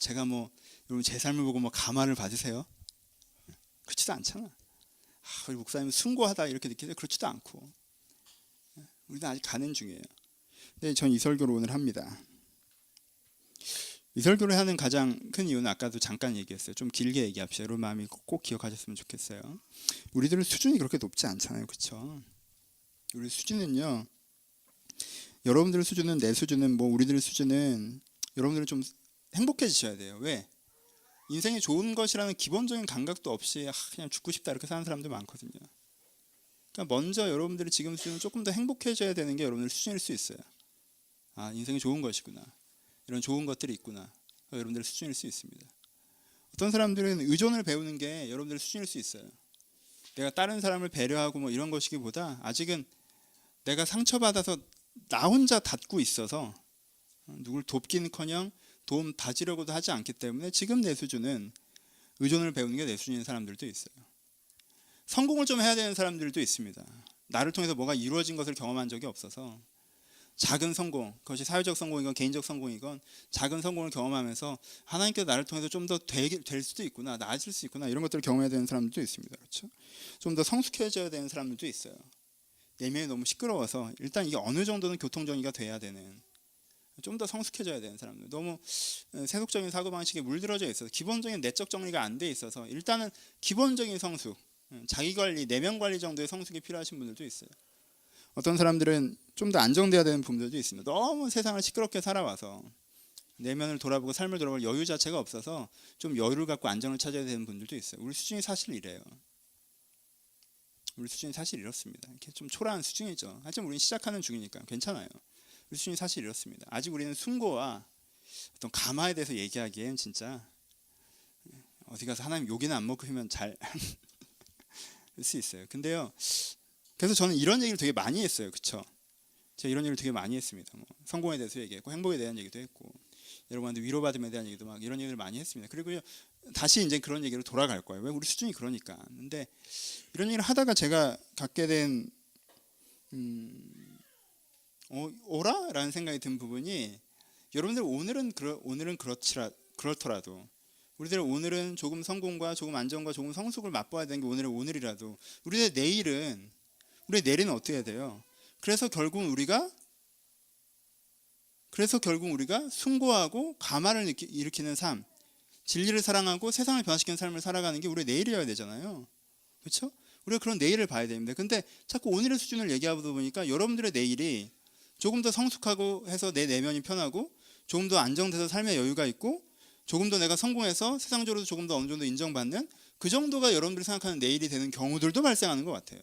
제가 뭐 여러분 제 삶을 보고 뭐 감화를 받으세요? 그렇지도 않잖아. 우리 목사님은 숭고하다 이렇게 느끼세요? 그렇지도 않고, 우리는 아직 가는 중이에요. 근데 전 이 설교를 오늘 합니다. 이 설교를 하는 가장 큰 이유는 아까도 잠깐 얘기했어요. 좀 길게 얘기합시다. 여러분 마음이 꼭 기억하셨으면 좋겠어요. 우리들은 수준이 그렇게 높지 않잖아요, 그렇죠? 우리 수준은요, 여러분들 수준은, 내 수준은, 뭐 우리들 수준은, 여러분들은 좀 행복해지셔야 돼요. 왜? 인생이 좋은 것이라는 기본적인 감각도 없이 그냥 죽고 싶다 이렇게 사는 사람들 많거든요. 그러니까 먼저 여러분들이 지금 수준은 조금 더 행복해져야 되는 게 여러분들 수준일 수 있어요. 인생이 좋은 것이구나, 이런 좋은 것들이 있구나, 여러분들 수준일 수 있습니다. 어떤 사람들은 의존을 배우는 게 여러분들 수준일 수 있어요. 내가 다른 사람을 배려하고 뭐 이런 것이기보다 아직은 내가 상처받아서 나 혼자 닫고 있어서 누굴 돕기는커녕 도움 받으려고도 하지 않기 때문에 지금 내 수준은 의존을 배우는 게 내 수준인 사람들도 있어요. 성공을 좀 해야 되는 사람들도 있습니다. 나를 통해서 뭐가 이루어진 것을 경험한 적이 없어서 작은 성공, 그것이 사회적 성공이건 개인적 성공이건 작은 성공을 경험하면서 하나님께서 나를 통해서 좀 더 될 수도 있구나, 나아질 수 있구나, 이런 것들을 경험해야 되는 사람들도 있습니다. 그렇죠? 좀 더 성숙해져야 되는 사람들도 있어요. 내면이 너무 시끄러워서 일단 이게 어느 정도는 교통정리가 돼야 되는, 좀 더 성숙해져야 되는 사람들, 너무 세속적인 사고방식에 물들어져 있어서 기본적인 내적 정리가 안 돼 있어서 일단은 기본적인 성숙, 자기관리, 내면관리 정도의 성숙이 필요하신 분들도 있어요. 어떤 사람들은 좀 더 안정돼야 되는 부분들도 있습니다. 너무 세상을 시끄럽게 살아와서 내면을 돌아보고 삶을 돌아볼 여유 자체가 없어서 좀 여유를 갖고 안정을 찾아야 되는 분들도 있어요. 우리 수준이 사실 이래요. 우리 수준이 사실 이렇습니다. 이렇게 좀 초라한 수준이죠. 하지만 우리는 시작하는 중이니까 괜찮아요. 우리 수준이 사실 이렇습니다. 아직 우리는 숭고와 어떤 감화에 대해서 얘기하기엔 진짜 어디 가서 하나님 욕이나 안 먹으면 잘 할 수 있어요. 근데요, 그래서 저는 이런 얘기를 되게 많이 했어요. 그쵸? 제가 이런 얘기를 되게 많이 했습니다. 뭐 성공에 대해서 얘기했고, 행복에 대한 얘기도 했고, 여러분한테 위로받음에 대한 얘기도 막 이런 얘기를 많이 했습니다. 그리고 다시 이제 그런 얘기로 돌아갈 거예요. 왜? 우리 수준이 그러니까. 근데 이런 얘기를 하다가 제가 갖게 된 오라라는 생각이 든 부분이, 여러분들 오늘은 그렇더라도 우리들 오늘은 조금 성공과 조금 안정과 조금 성숙을 맛봐야 되는 게 오늘의 오늘이라도 우리의 내일은 어떻게 해야 돼요? 그래서 결국 우리가 숭고하고 감화를 일으키는 삶, 진리를 사랑하고 세상을 변화시키는 삶을 살아가는 게 우리의 내일이어야 되잖아요. 그렇죠? 우리가 그런 내일을 봐야 됩니다. 근데 자꾸 오늘의 수준을 얘기하다 보니까 여러분들의 내일이 조금 더 성숙하고 해서 내 내면이 편하고 조금 더 안정돼서 삶의 여유가 있고 조금 더 내가 성공해서 세상적으로도 조금 더 어느 정도 인정받는 그 정도가 여러분들이 생각하는 내일이 되는 경우들도 발생하는 것 같아요.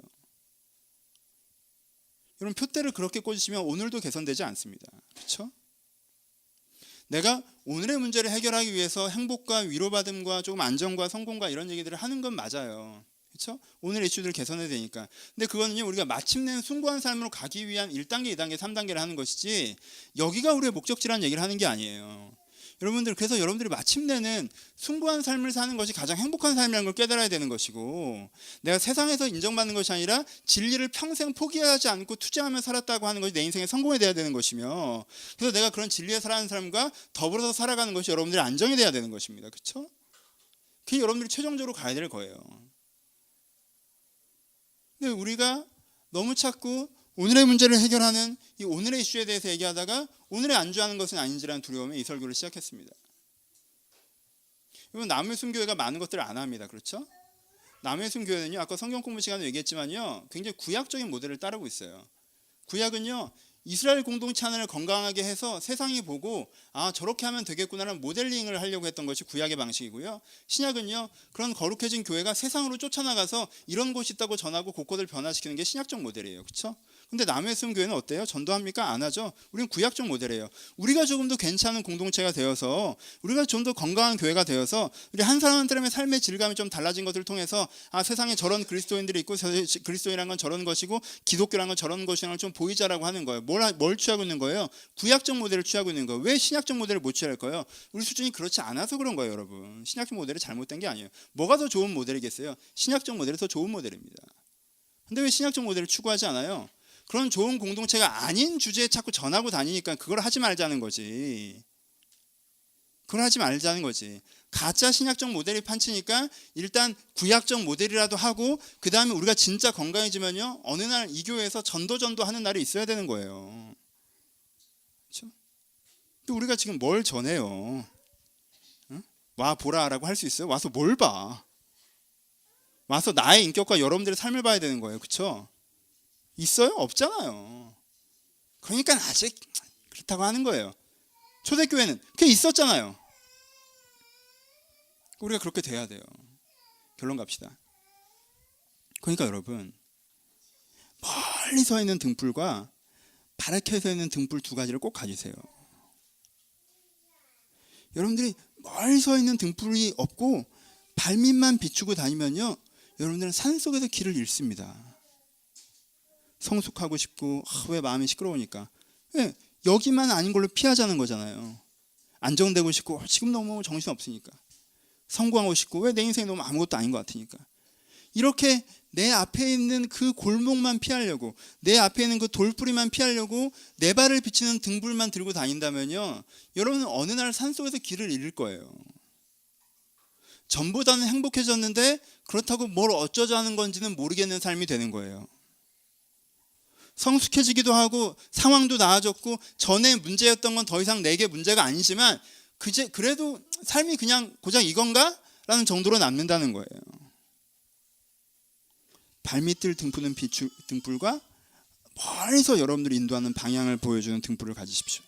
여러분 표대를 그렇게 꽂으시면 오늘도 개선되지 않습니다. 그렇죠? 내가 오늘의 문제를 해결하기 위해서 행복과 위로받음과 조금 안정과 성공과 이런 얘기들을 하는 건 맞아요. 그렇죠? 오늘의 이슈들을 개선해야 되니까. 근데 그거는요, 우리가 마침내 숭고한 삶으로 가기 위한 1단계, 2단계, 3단계를 하는 것이지 여기가 우리의 목적지라는 얘기를 하는 게 아니에요. 여러분들, 그래서 여러분들이 마침내는 숭고한 삶을 사는 것이 가장 행복한 삶이라는 걸 깨달아야 되는 것이고, 내가 세상에서 인정받는 것이 아니라 진리를 평생 포기하지 않고 투쟁하며 살았다고 하는 것이 내 인생의 성공이 돼야 되는 것이며, 그래서 내가 그런 진리에 살아가는 사람과 더불어서 살아가는 것이 여러분들의 안정이 돼야 되는 것입니다. 그렇죠? 그게 여러분들이 최종적으로 가야 될 거예요. 근데 우리가 너무 자꾸 오늘의 문제를 해결하는 이 오늘의 이슈에 대해서 얘기하다가 오늘에 안주하는 것은 아닌지라는 두려움에 이 설교를 시작했습니다. 여러분, 남의 순교회가 많은 것들을 안 합니다. 그렇죠? 남의 순교회는요, 아까 성경 공부 시간에 얘기했지만요, 굉장히 구약적인 모델을 따르고 있어요. 구약은요, 이스라엘 공동체 하나를 건강하게 해서 세상이 보고 저렇게 하면 되겠구나라는 모델링을 하려고 했던 것이 구약의 방식이고요. 신약은요, 그런 거룩해진 교회가 세상으로 쫓아나가서 이런 곳이 있다고 전하고 곳곳을 변화시키는 게 신약적 모델이에요. 그렇죠? 근데 남해섬 교회는 어때요? 전도합니까? 안 하죠. 우리는 구약적 모델이에요. 우리가 조금 더 괜찮은 공동체가 되어서, 우리가 좀 더 건강한 교회가 되어서, 우리 한 사람 한 사람의 삶의 질감이 좀 달라진 것을 통해서 세상에 저런 그리스도인들이 있고 그리스도인이란 건 저런 것이고 기독교란 건 저런 것이라는 걸 좀 보이자라고 하는 거예요. 뭘 취하고 있는 거예요? 구약적 모델을 취하고 있는 거예요. 왜 신약적 모델을 못 취할 거예요? 우리 수준이 그렇지 않아서 그런 거예요, 여러분. 신약적 모델이 잘못된 게 아니에요. 뭐가 더 좋은 모델이겠어요? 신약적 모델이 더 좋은 모델입니다. 근데 왜 신약적 모델을 추구하지 않아요? 그런 좋은 공동체가 아닌 주제에 자꾸 전하고 다니니까 그걸 하지 말자는 거지. 그걸 하지 말자는 거지. 가짜 신약적 모델이 판치니까 일단 구약적 모델이라도 하고 그 다음에 우리가 진짜 건강해지면요, 어느 날 이 교회에서 전도 하는 날이 있어야 되는 거예요. 그렇죠? 근데 우리가 지금 뭘 전해요? 응? 와 보라라고 할 수 있어요? 와서 뭘 봐? 와서 나의 인격과 여러분들의 삶을 봐야 되는 거예요. 그렇죠? 있어요? 없잖아요. 그러니까 아직 그렇다고 하는 거예요. 초대교회는 그게 있었잖아요. 우리가 그렇게 돼야 돼요. 결론 갑시다. 그러니까 여러분, 멀리 서 있는 등불과 바라게 서 있는 등불 두 가지를 꼭 가지세요. 여러분들이 멀리 서 있는 등불이 없고 발밑만 비추고 다니면요, 여러분들은 산속에서 길을 잃습니다. 성숙하고 싶고 왜 마음이 시끄러우니까. 왜? 여기만 아닌 걸로 피하자는 거잖아요. 안정되고 싶고 지금 너무 정신없으니까. 성공하고 싶고 왜 내 인생이 너무 아무것도 아닌 것 같으니까. 이렇게 내 앞에 있는 그 골목만 피하려고, 내 앞에 있는 그 돌뿌리만 피하려고 내 발을 비치는 등불만 들고 다닌다면요, 여러분은 어느 날 산속에서 길을 잃을 거예요. 전보다는 행복해졌는데 그렇다고 뭘 어쩌자는 건지는 모르겠는 삶이 되는 거예요. 성숙해지기도 하고 상황도 나아졌고 전에 문제였던 건 더 이상 내게 문제가 아니지만 그래도 삶이 그냥 고작 이건가? 라는 정도로 남는다는 거예요. 발밑을 등푸는 등불과 멀리서 여러분들이 인도하는 방향을 보여주는 등불을 가지십시오.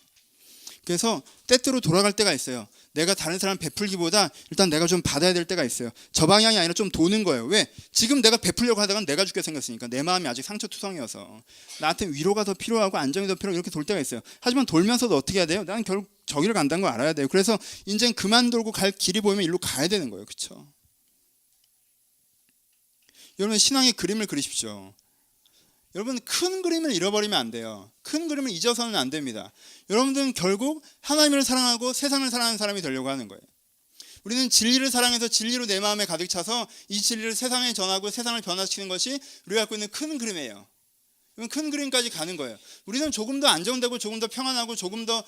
그래서 때때로 돌아갈 때가 있어요. 내가 다른 사람 베풀기보다 일단 내가 좀 받아야 될 때가 있어요. 저 방향이 아니라 좀 도는 거예요. 왜? 지금 내가 베풀려고 하다가 내가 죽게 생겼으니까. 내 마음이 아직 상처투성이어서 나한테 위로가 더 필요하고 안정이 더 필요하고 이렇게 돌 때가 있어요. 하지만 돌면서도 어떻게 해야 돼요? 나는 결국 저기를 간다는 걸 알아야 돼요. 그래서 이제 그만 돌고 갈 길이 보이면 일로 가야 되는 거예요. 그렇죠? 여러분, 신앙의 그림을 그리십시오. 여러분, 큰 그림을 잃어버리면 안 돼요. 큰 그림을 잊어서는 안 됩니다. 여러분들은 결국 하나님을 사랑하고 세상을 사랑하는 사람이 되려고 하는 거예요. 우리는 진리를 사랑해서 진리로 내 마음에 가득 차서 이 진리를 세상에 전하고 세상을 변화시키는 것이 우리가 갖고 있는 큰 그림이에요. 큰 그림까지 가는 거예요. 우리는 조금 더 안정되고 조금 더 평안하고 조금 더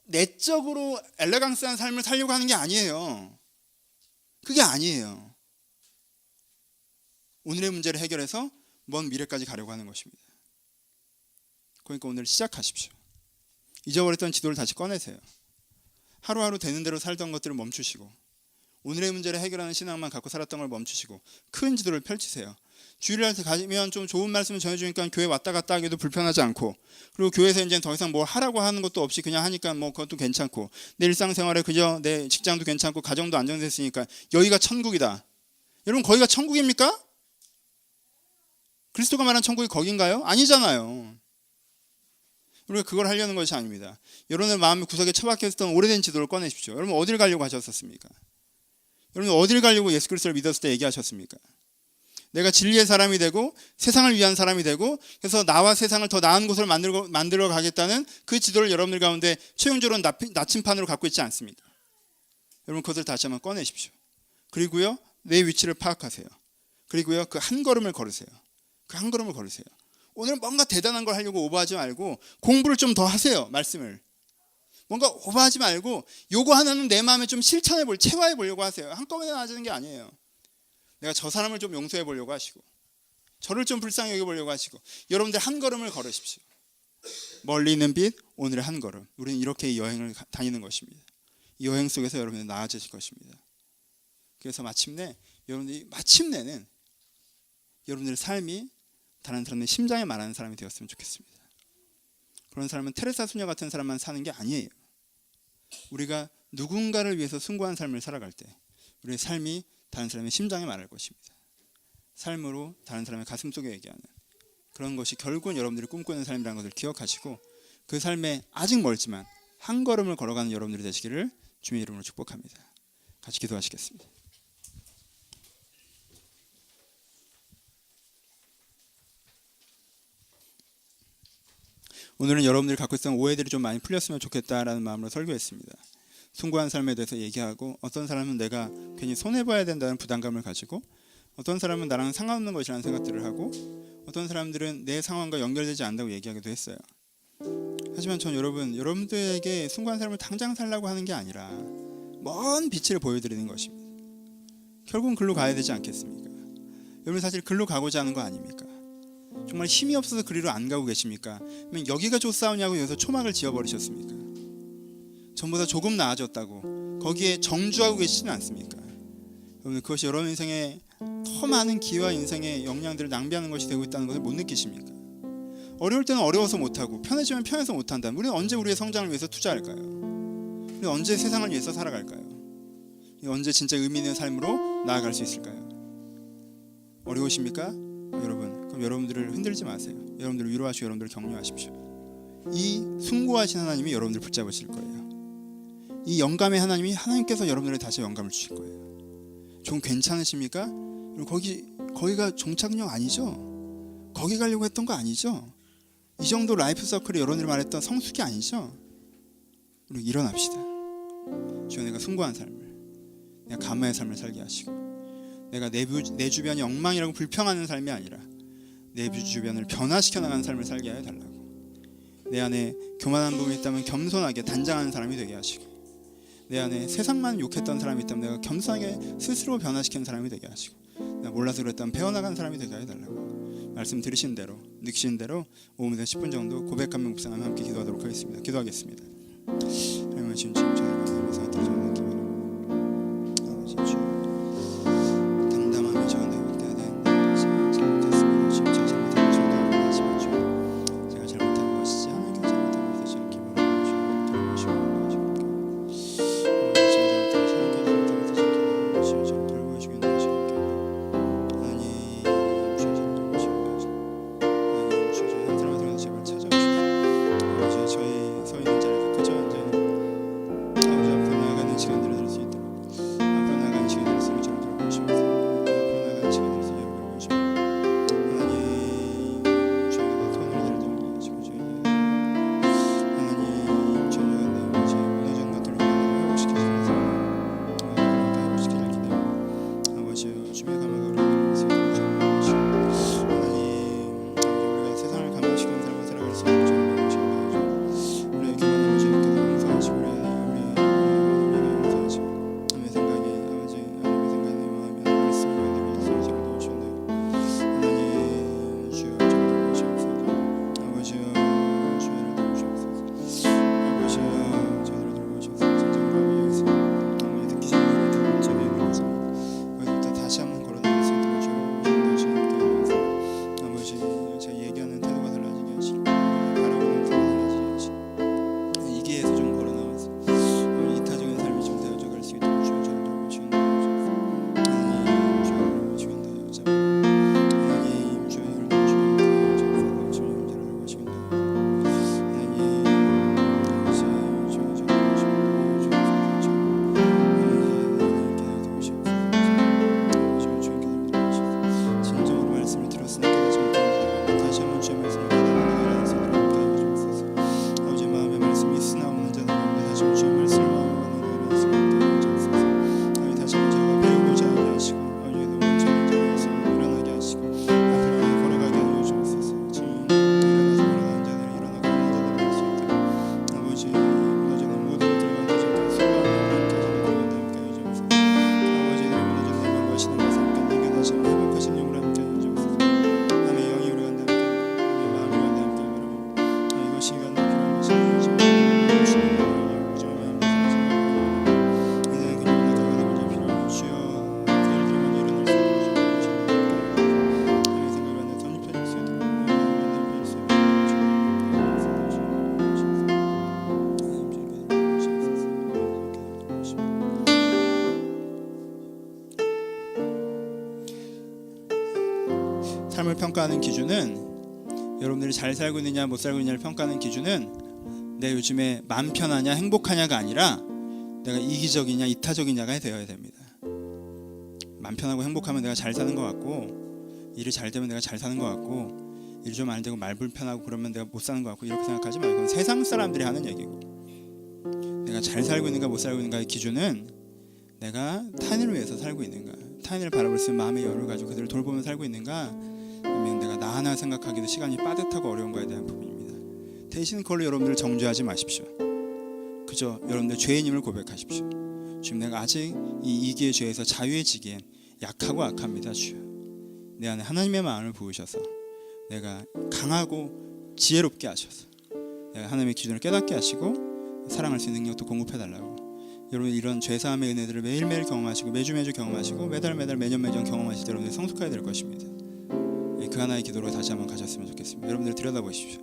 내적으로 엘레강스한 삶을 살려고 하는 게 아니에요. 그게 아니에요. 오늘의 문제를 해결해서 먼 미래까지 가려고 하는 것입니다. 그러니까 오늘 시작하십시오. 잊어버렸던 지도를 다시 꺼내세요. 하루하루 되는 대로 살던 것들을 멈추시고 오늘의 문제를 해결하는 신앙만 갖고 살았던 걸 멈추시고 큰 지도를 펼치세요. 주일날 가면 좀 좋은 말씀을 전해주니까 교회 왔다 갔다 하기도 불편하지 않고, 그리고 교회에서 이제 더 이상 뭘 하라고 하는 것도 없이 그냥 하니까 뭐 그것도 괜찮고, 내 일상생활에 그저 내 직장도 괜찮고 가정도 안정됐으니까 여기가 천국이다. 여러분, 거기가 천국입니까? 그리스도가 말한 천국이 거긴가요? 아니잖아요. 우리가 그걸 하려는 것이 아닙니다. 여러분의 마음의 구석에 처박혀 있었던 오래된 지도를 꺼내십시오. 여러분, 어딜 가려고 하셨습니까? 여러분, 어딜 가려고 예수 그리스도를 믿었을 때 얘기하셨습니까? 내가 진리의 사람이 되고 세상을 위한 사람이 되고 그래서 나와 세상을 더 나은 곳을 만들어 가겠다는 그 지도를 여러분들 가운데 최종적으로 나침판으로 갖고 있지 않습니다. 여러분, 그것을 다시 한번 꺼내십시오. 그리고요, 내 위치를 파악하세요. 그리고요, 그 한 걸음을 걸으세요. 그 한 걸음을 걸으세요. 오늘 뭔가 대단한 걸 하려고 오버하지 말고 공부를 좀 더 하세요. 말씀을 뭔가 오버하지 말고 요거 하나는 내 마음에 좀 실천해 체화해 보려고 하세요. 한꺼번에 나아지는 게 아니에요. 내가 저 사람을 좀 용서해 보려고 하시고 저를 좀 불쌍히 여겨 보려고 하시고 여러분들 한 걸음을 걸으십시오. 멀리 있는 빛, 오늘의 한 걸음. 우리는 이렇게 이 여행을 다니는 것입니다. 이 여행 속에서 여러분들 나아지실 것입니다. 그래서 마침내는 여러분들의 삶이 다른 사람의 심장에 말하는 사람이 되었으면 좋겠습니다. 그런 사람은 테레사 수녀 같은 사람만 사는 게 아니에요. 우리가 누군가를 위해서 숭고한 삶을 살아갈 때 우리의 삶이 다른 사람의 심장에 말할 것입니다. 삶으로 다른 사람의 가슴 속에 얘기하는 그런 것이 결국은 여러분들이 꿈꾸는 삶이라는 것을 기억하시고 그 삶에 아직 멀지만 한 걸음을 걸어가는 여러분들이 되시기를 주님의 이름으로 축복합니다. 같이 기도하시겠습니다. 오늘은 여러분들이 갖고 있었던 오해들이 좀 많이 풀렸으면 좋겠다라는 마음으로 설교했습니다. 숭고한 삶에 대해서 얘기하고, 어떤 사람은 내가 괜히 손해봐야 된다는 부담감을 가지고, 어떤 사람은 나랑 상관없는 것이라는 생각들을 하고, 어떤 사람들은 내 상황과 연결되지 않는다고 얘기하기도 했어요. 하지만 전 여러분들에게 숭고한 삶을 당장 살라고 하는 게 아니라 먼 빛을 보여드리는 것입니다. 결국은 글로 가야 되지 않겠습니까? 여러분 사실 글로 가고자 하는 거 아닙니까? 정말 힘이 없어서 그리로 안 가고 계십니까? 아니면 여기가 좋사오냐고 여기서 초막을 지어버리셨습니까? 전보다 조금 나아졌다고 거기에 정주하고 계시지는 않습니까? 여러분 그것이 여러분 인생에 더 많은 기회와 인생의 역량들을 낭비하는 것이 되고 있다는 것을 못 느끼십니까? 어려울 때는 어려워서 못하고 편해지면 편해서 못한다. 우리는 언제 우리의 성장을 위해서 투자할까요? 우리는 언제 세상을 위해서 살아갈까요? 언제 진짜 의미 있는 삶으로 나아갈 수 있을까요? 어려우십니까? 여러분, 그럼 여러분들을 흔들지 마세요. 여러분들을 위로하시고 여러분들을 격려하십시오. 이 숭고하신 하나님이 여러분들을 붙잡으실 거예요. 이 영감의 하나님이 하나님께서 여러분들에게 다시 영감을 주실 거예요. 좀 괜찮으십니까? 거기가 종착역 아니죠? 거기 가려고 했던 거 아니죠? 이 정도 라이프 서클이 여러분들이 말했던 성숙이 아니죠? 우리 일어납시다. 주여, 내가 숭고한 삶을, 내가 감사의 삶을 살게 하시고, 내가 내 주변이 엉망이라고 불평하는 삶이 아니라 내 주변을 변화시켜 나가는 삶을 살게 하여 달라고. 내 안에 교만한 부분이 있다면 겸손하게 단장하는 사람이 되게 하시고, 내 안에 세상만 욕했던 사람이 있다면 내가 겸손하게 스스로 변화시키는 사람이 되게 하시고, 내가 몰라서 그랬다면 배워나가는 사람이 되게 하여 달라고. 말씀 들으신 대로, 느끼신 대로 5분에서 10분 정도 고백하며 묵상하며 함께 기도하도록 하겠습니다. 기도하겠습니다. 하나님 주님, 저희가 감사하면서 드리는 느낌으로 아버지 주여, 담담하며 저가 내가 되는데 잘못했습니다. 주님, 제가 잘못한 것을 하지만 주여, 제가 잘못한 것이지 하나님께서 잘못한 것을 지금 기뻐하며 주여 돌보시고 삶을 평가하는 기준은 여러분들이 잘 살고 있느냐 못 살고 있느냐를 평가하는 기준은 내가 요즘에 마음 편하냐 행복하냐가 아니라 내가 이기적이냐 이타적이냐가 되어야 됩니다. 마음 편하고 행복하면 내가 잘 사는 것 같고, 일이 잘 되면 내가 잘 사는 것 같고, 일이 좀 안 되고 말 불편하고 그러면 내가 못 사는 것 같고, 이렇게 생각하지 말고 그건 세상 사람들이 하는 얘기고, 내가 잘 살고 있는가 못 살고 있는가의 기준은 내가 타인을 위해서 살고 있는가, 타인을 바라볼 수 있는 마음의 여유를 가지고 그들을 돌보며 살고 있는가, 아니면 내가 나 하나 생각하기도 시간이 빠듯하고 어려운 거에 대한 부분입니다. 대신 그걸로 여러분들 정죄하지 마십시오. 그저 여러분들 죄인임을 고백하십시오. 지금 내가 아직 이 이기의 죄에서 자유해지기엔 약하고 악합니다. 주여, 내 안에 하나님의 마음을 부으셔서 내가 강하고 지혜롭게 하셔서 내가 하나님의 기준을 깨닫게 하시고 사랑할 수 있는 능력도 공급해달라고. 여러분 이런 죄사함의 은혜들을 매일매일 경험하시고 매주 경험하시고 매달 매년 경험하실 때 여러분들 성숙하게 될 것입니다. 그 하나의 기도로 다시 한번 가셨으면 좋겠습니다. 여러분들 들여다보십시오.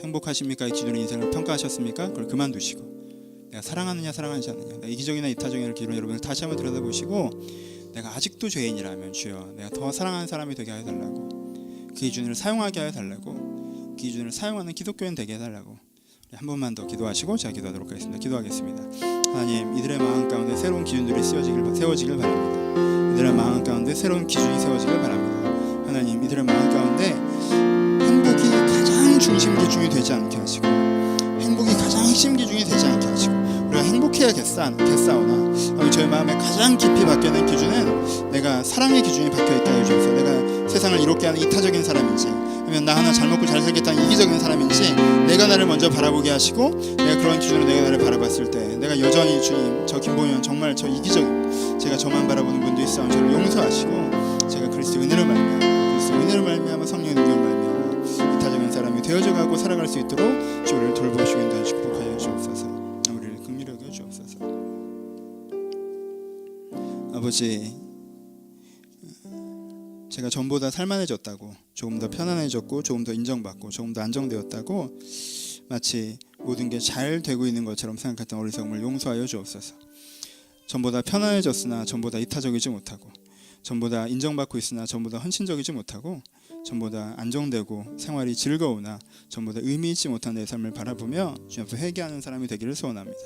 행복하십니까? 이 기준으로 인생을 평가하셨습니까? 그걸 그만두시고 내가 사랑하느냐 사랑하지 않느냐, 내가 이기적이나 이타적이나 기준으로 여러분들 다시 한번 들여다보시고 내가 아직도 죄인이라면 주여 내가 더 사랑하는 사람이 되게 해달라고, 그 기준을 사용하게 해달라고, 그 기준을 사용하는 기독교인 되게 해달라고 한 번만 더 기도하시고 제가 기도하도록 하겠습니다. 기도하겠습니다. 하나님, 이들의 마음 가운데 새로운 기준들이 세워지길 바랍니다. 이들의 마음 가운데 새로운 기준이 세워지길 바랍니다. 하나님, 이들의 마음 가운데 행복이 가장 중심 기준이 되지 않게 하시고, 행복이 가장 핵심 기준이 되지 않게 하시고, 우리가 행복해야겠사오나 저희 마음에 가장 깊이 박혀있는 기준은 내가 사랑의 기준이 박혀있다 해주셔서 내가 세상을 이롭게 하는 이타적인 사람인지, 아니면 나 하나 잘 먹고 잘 살겠다는 이기적인 사람인지 내가 나를 먼저 바라보게 하시고, 내가 그런 기준으로 내가 나를 바라봤을 때 내가 여전히 주님, 저 김봉현 정말 저 이기적인, 제가 저만 바라보는 분도 있어요. 저를 용서하시고 제가 그리스도의 은혜로 말미암아 성령의 능력을 말미암아 이타적인 사람이 되어져가고 살아갈 수 있도록 주를 돌보시고 인도해 축복하여 주옵소서. 우리를 긍휼히 여겨 주옵소서. 아버지, 제가 전보다 살만해졌다고, 조금 더 편안해졌고 조금 더 인정받고 조금 더 안정되었다고 마치 모든 게 잘 되고 있는 것처럼 생각했던 어리석음을 용서하여 주옵소서. 전보다 편안해졌으나 전보다 이타적이지 못하고, 전보다 인정받고 있으나 전보다 헌신적이지 못하고, 전보다 안정되고 생활이 즐거우나 전보다 의미 있지 못한 내 삶을 바라보며 주님 앞에 회개하는 사람이 되기를 소원합니다.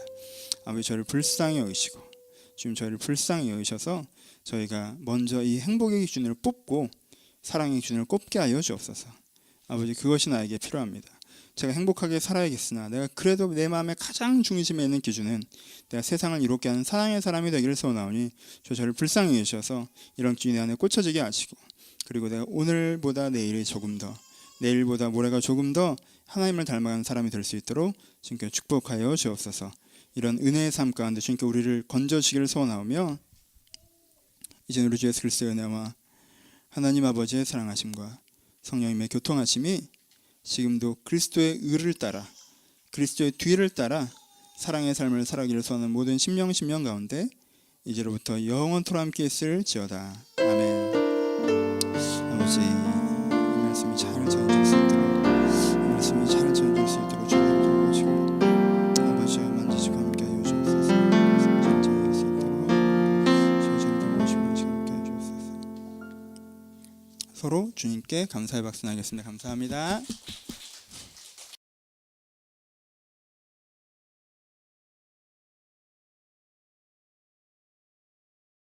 아버지, 저를 불쌍히 여기시고 주님 저희를 불쌍히 여기셔서 저희가 먼저 이 행복의 기준을 뽑고 사랑의 기준을 꼽게 하여 주옵소서. 아버지, 그것이 나에게 필요합니다. 제가 행복하게 살아야겠으나 내가 그래도 내 마음의 가장 중심에 있는 기준은 내가 세상을 이롭게 하는 사랑의 사람이 되기를 소원하오니 저를 불쌍히 여기셔서 이런 기준이 내 안에 꽂혀지게 하시고, 그리고 내가 오늘보다 내일이 조금 더, 내일보다 모레가 조금 더 하나님을 닮아가는 사람이 될 수 있도록 주님께 축복하여 주옵소서. 이런 은혜의 삶 가운데 주님께 우리를 건져주시기를 소원하오며, 이제 우리 주 예수 그리스도의 은혜와 하나님 아버지의 사랑하심과 성령님의 교통하심이 지금도 그리스도의 의를 따라, 그리스도의 뒤를 따라 사랑의 삶을 살아가기를 소원하는 모든 심령 가운데 이제로부터 영원토록 함께 있을지어다. 아멘. 아버지, 이 말씀이 잘 전해질 수 있도록, 이 말씀이 잘 전해질 수 있도록 주님 도와주시고 아버지와 만지시고 함께 하여 주옵소서. 말씀 잘 전해질 수 있도록 주님 도와주시고 함께 하여 주옵소서. 서로 주님께 감사의 박수 나겠습니다. 감사합니다.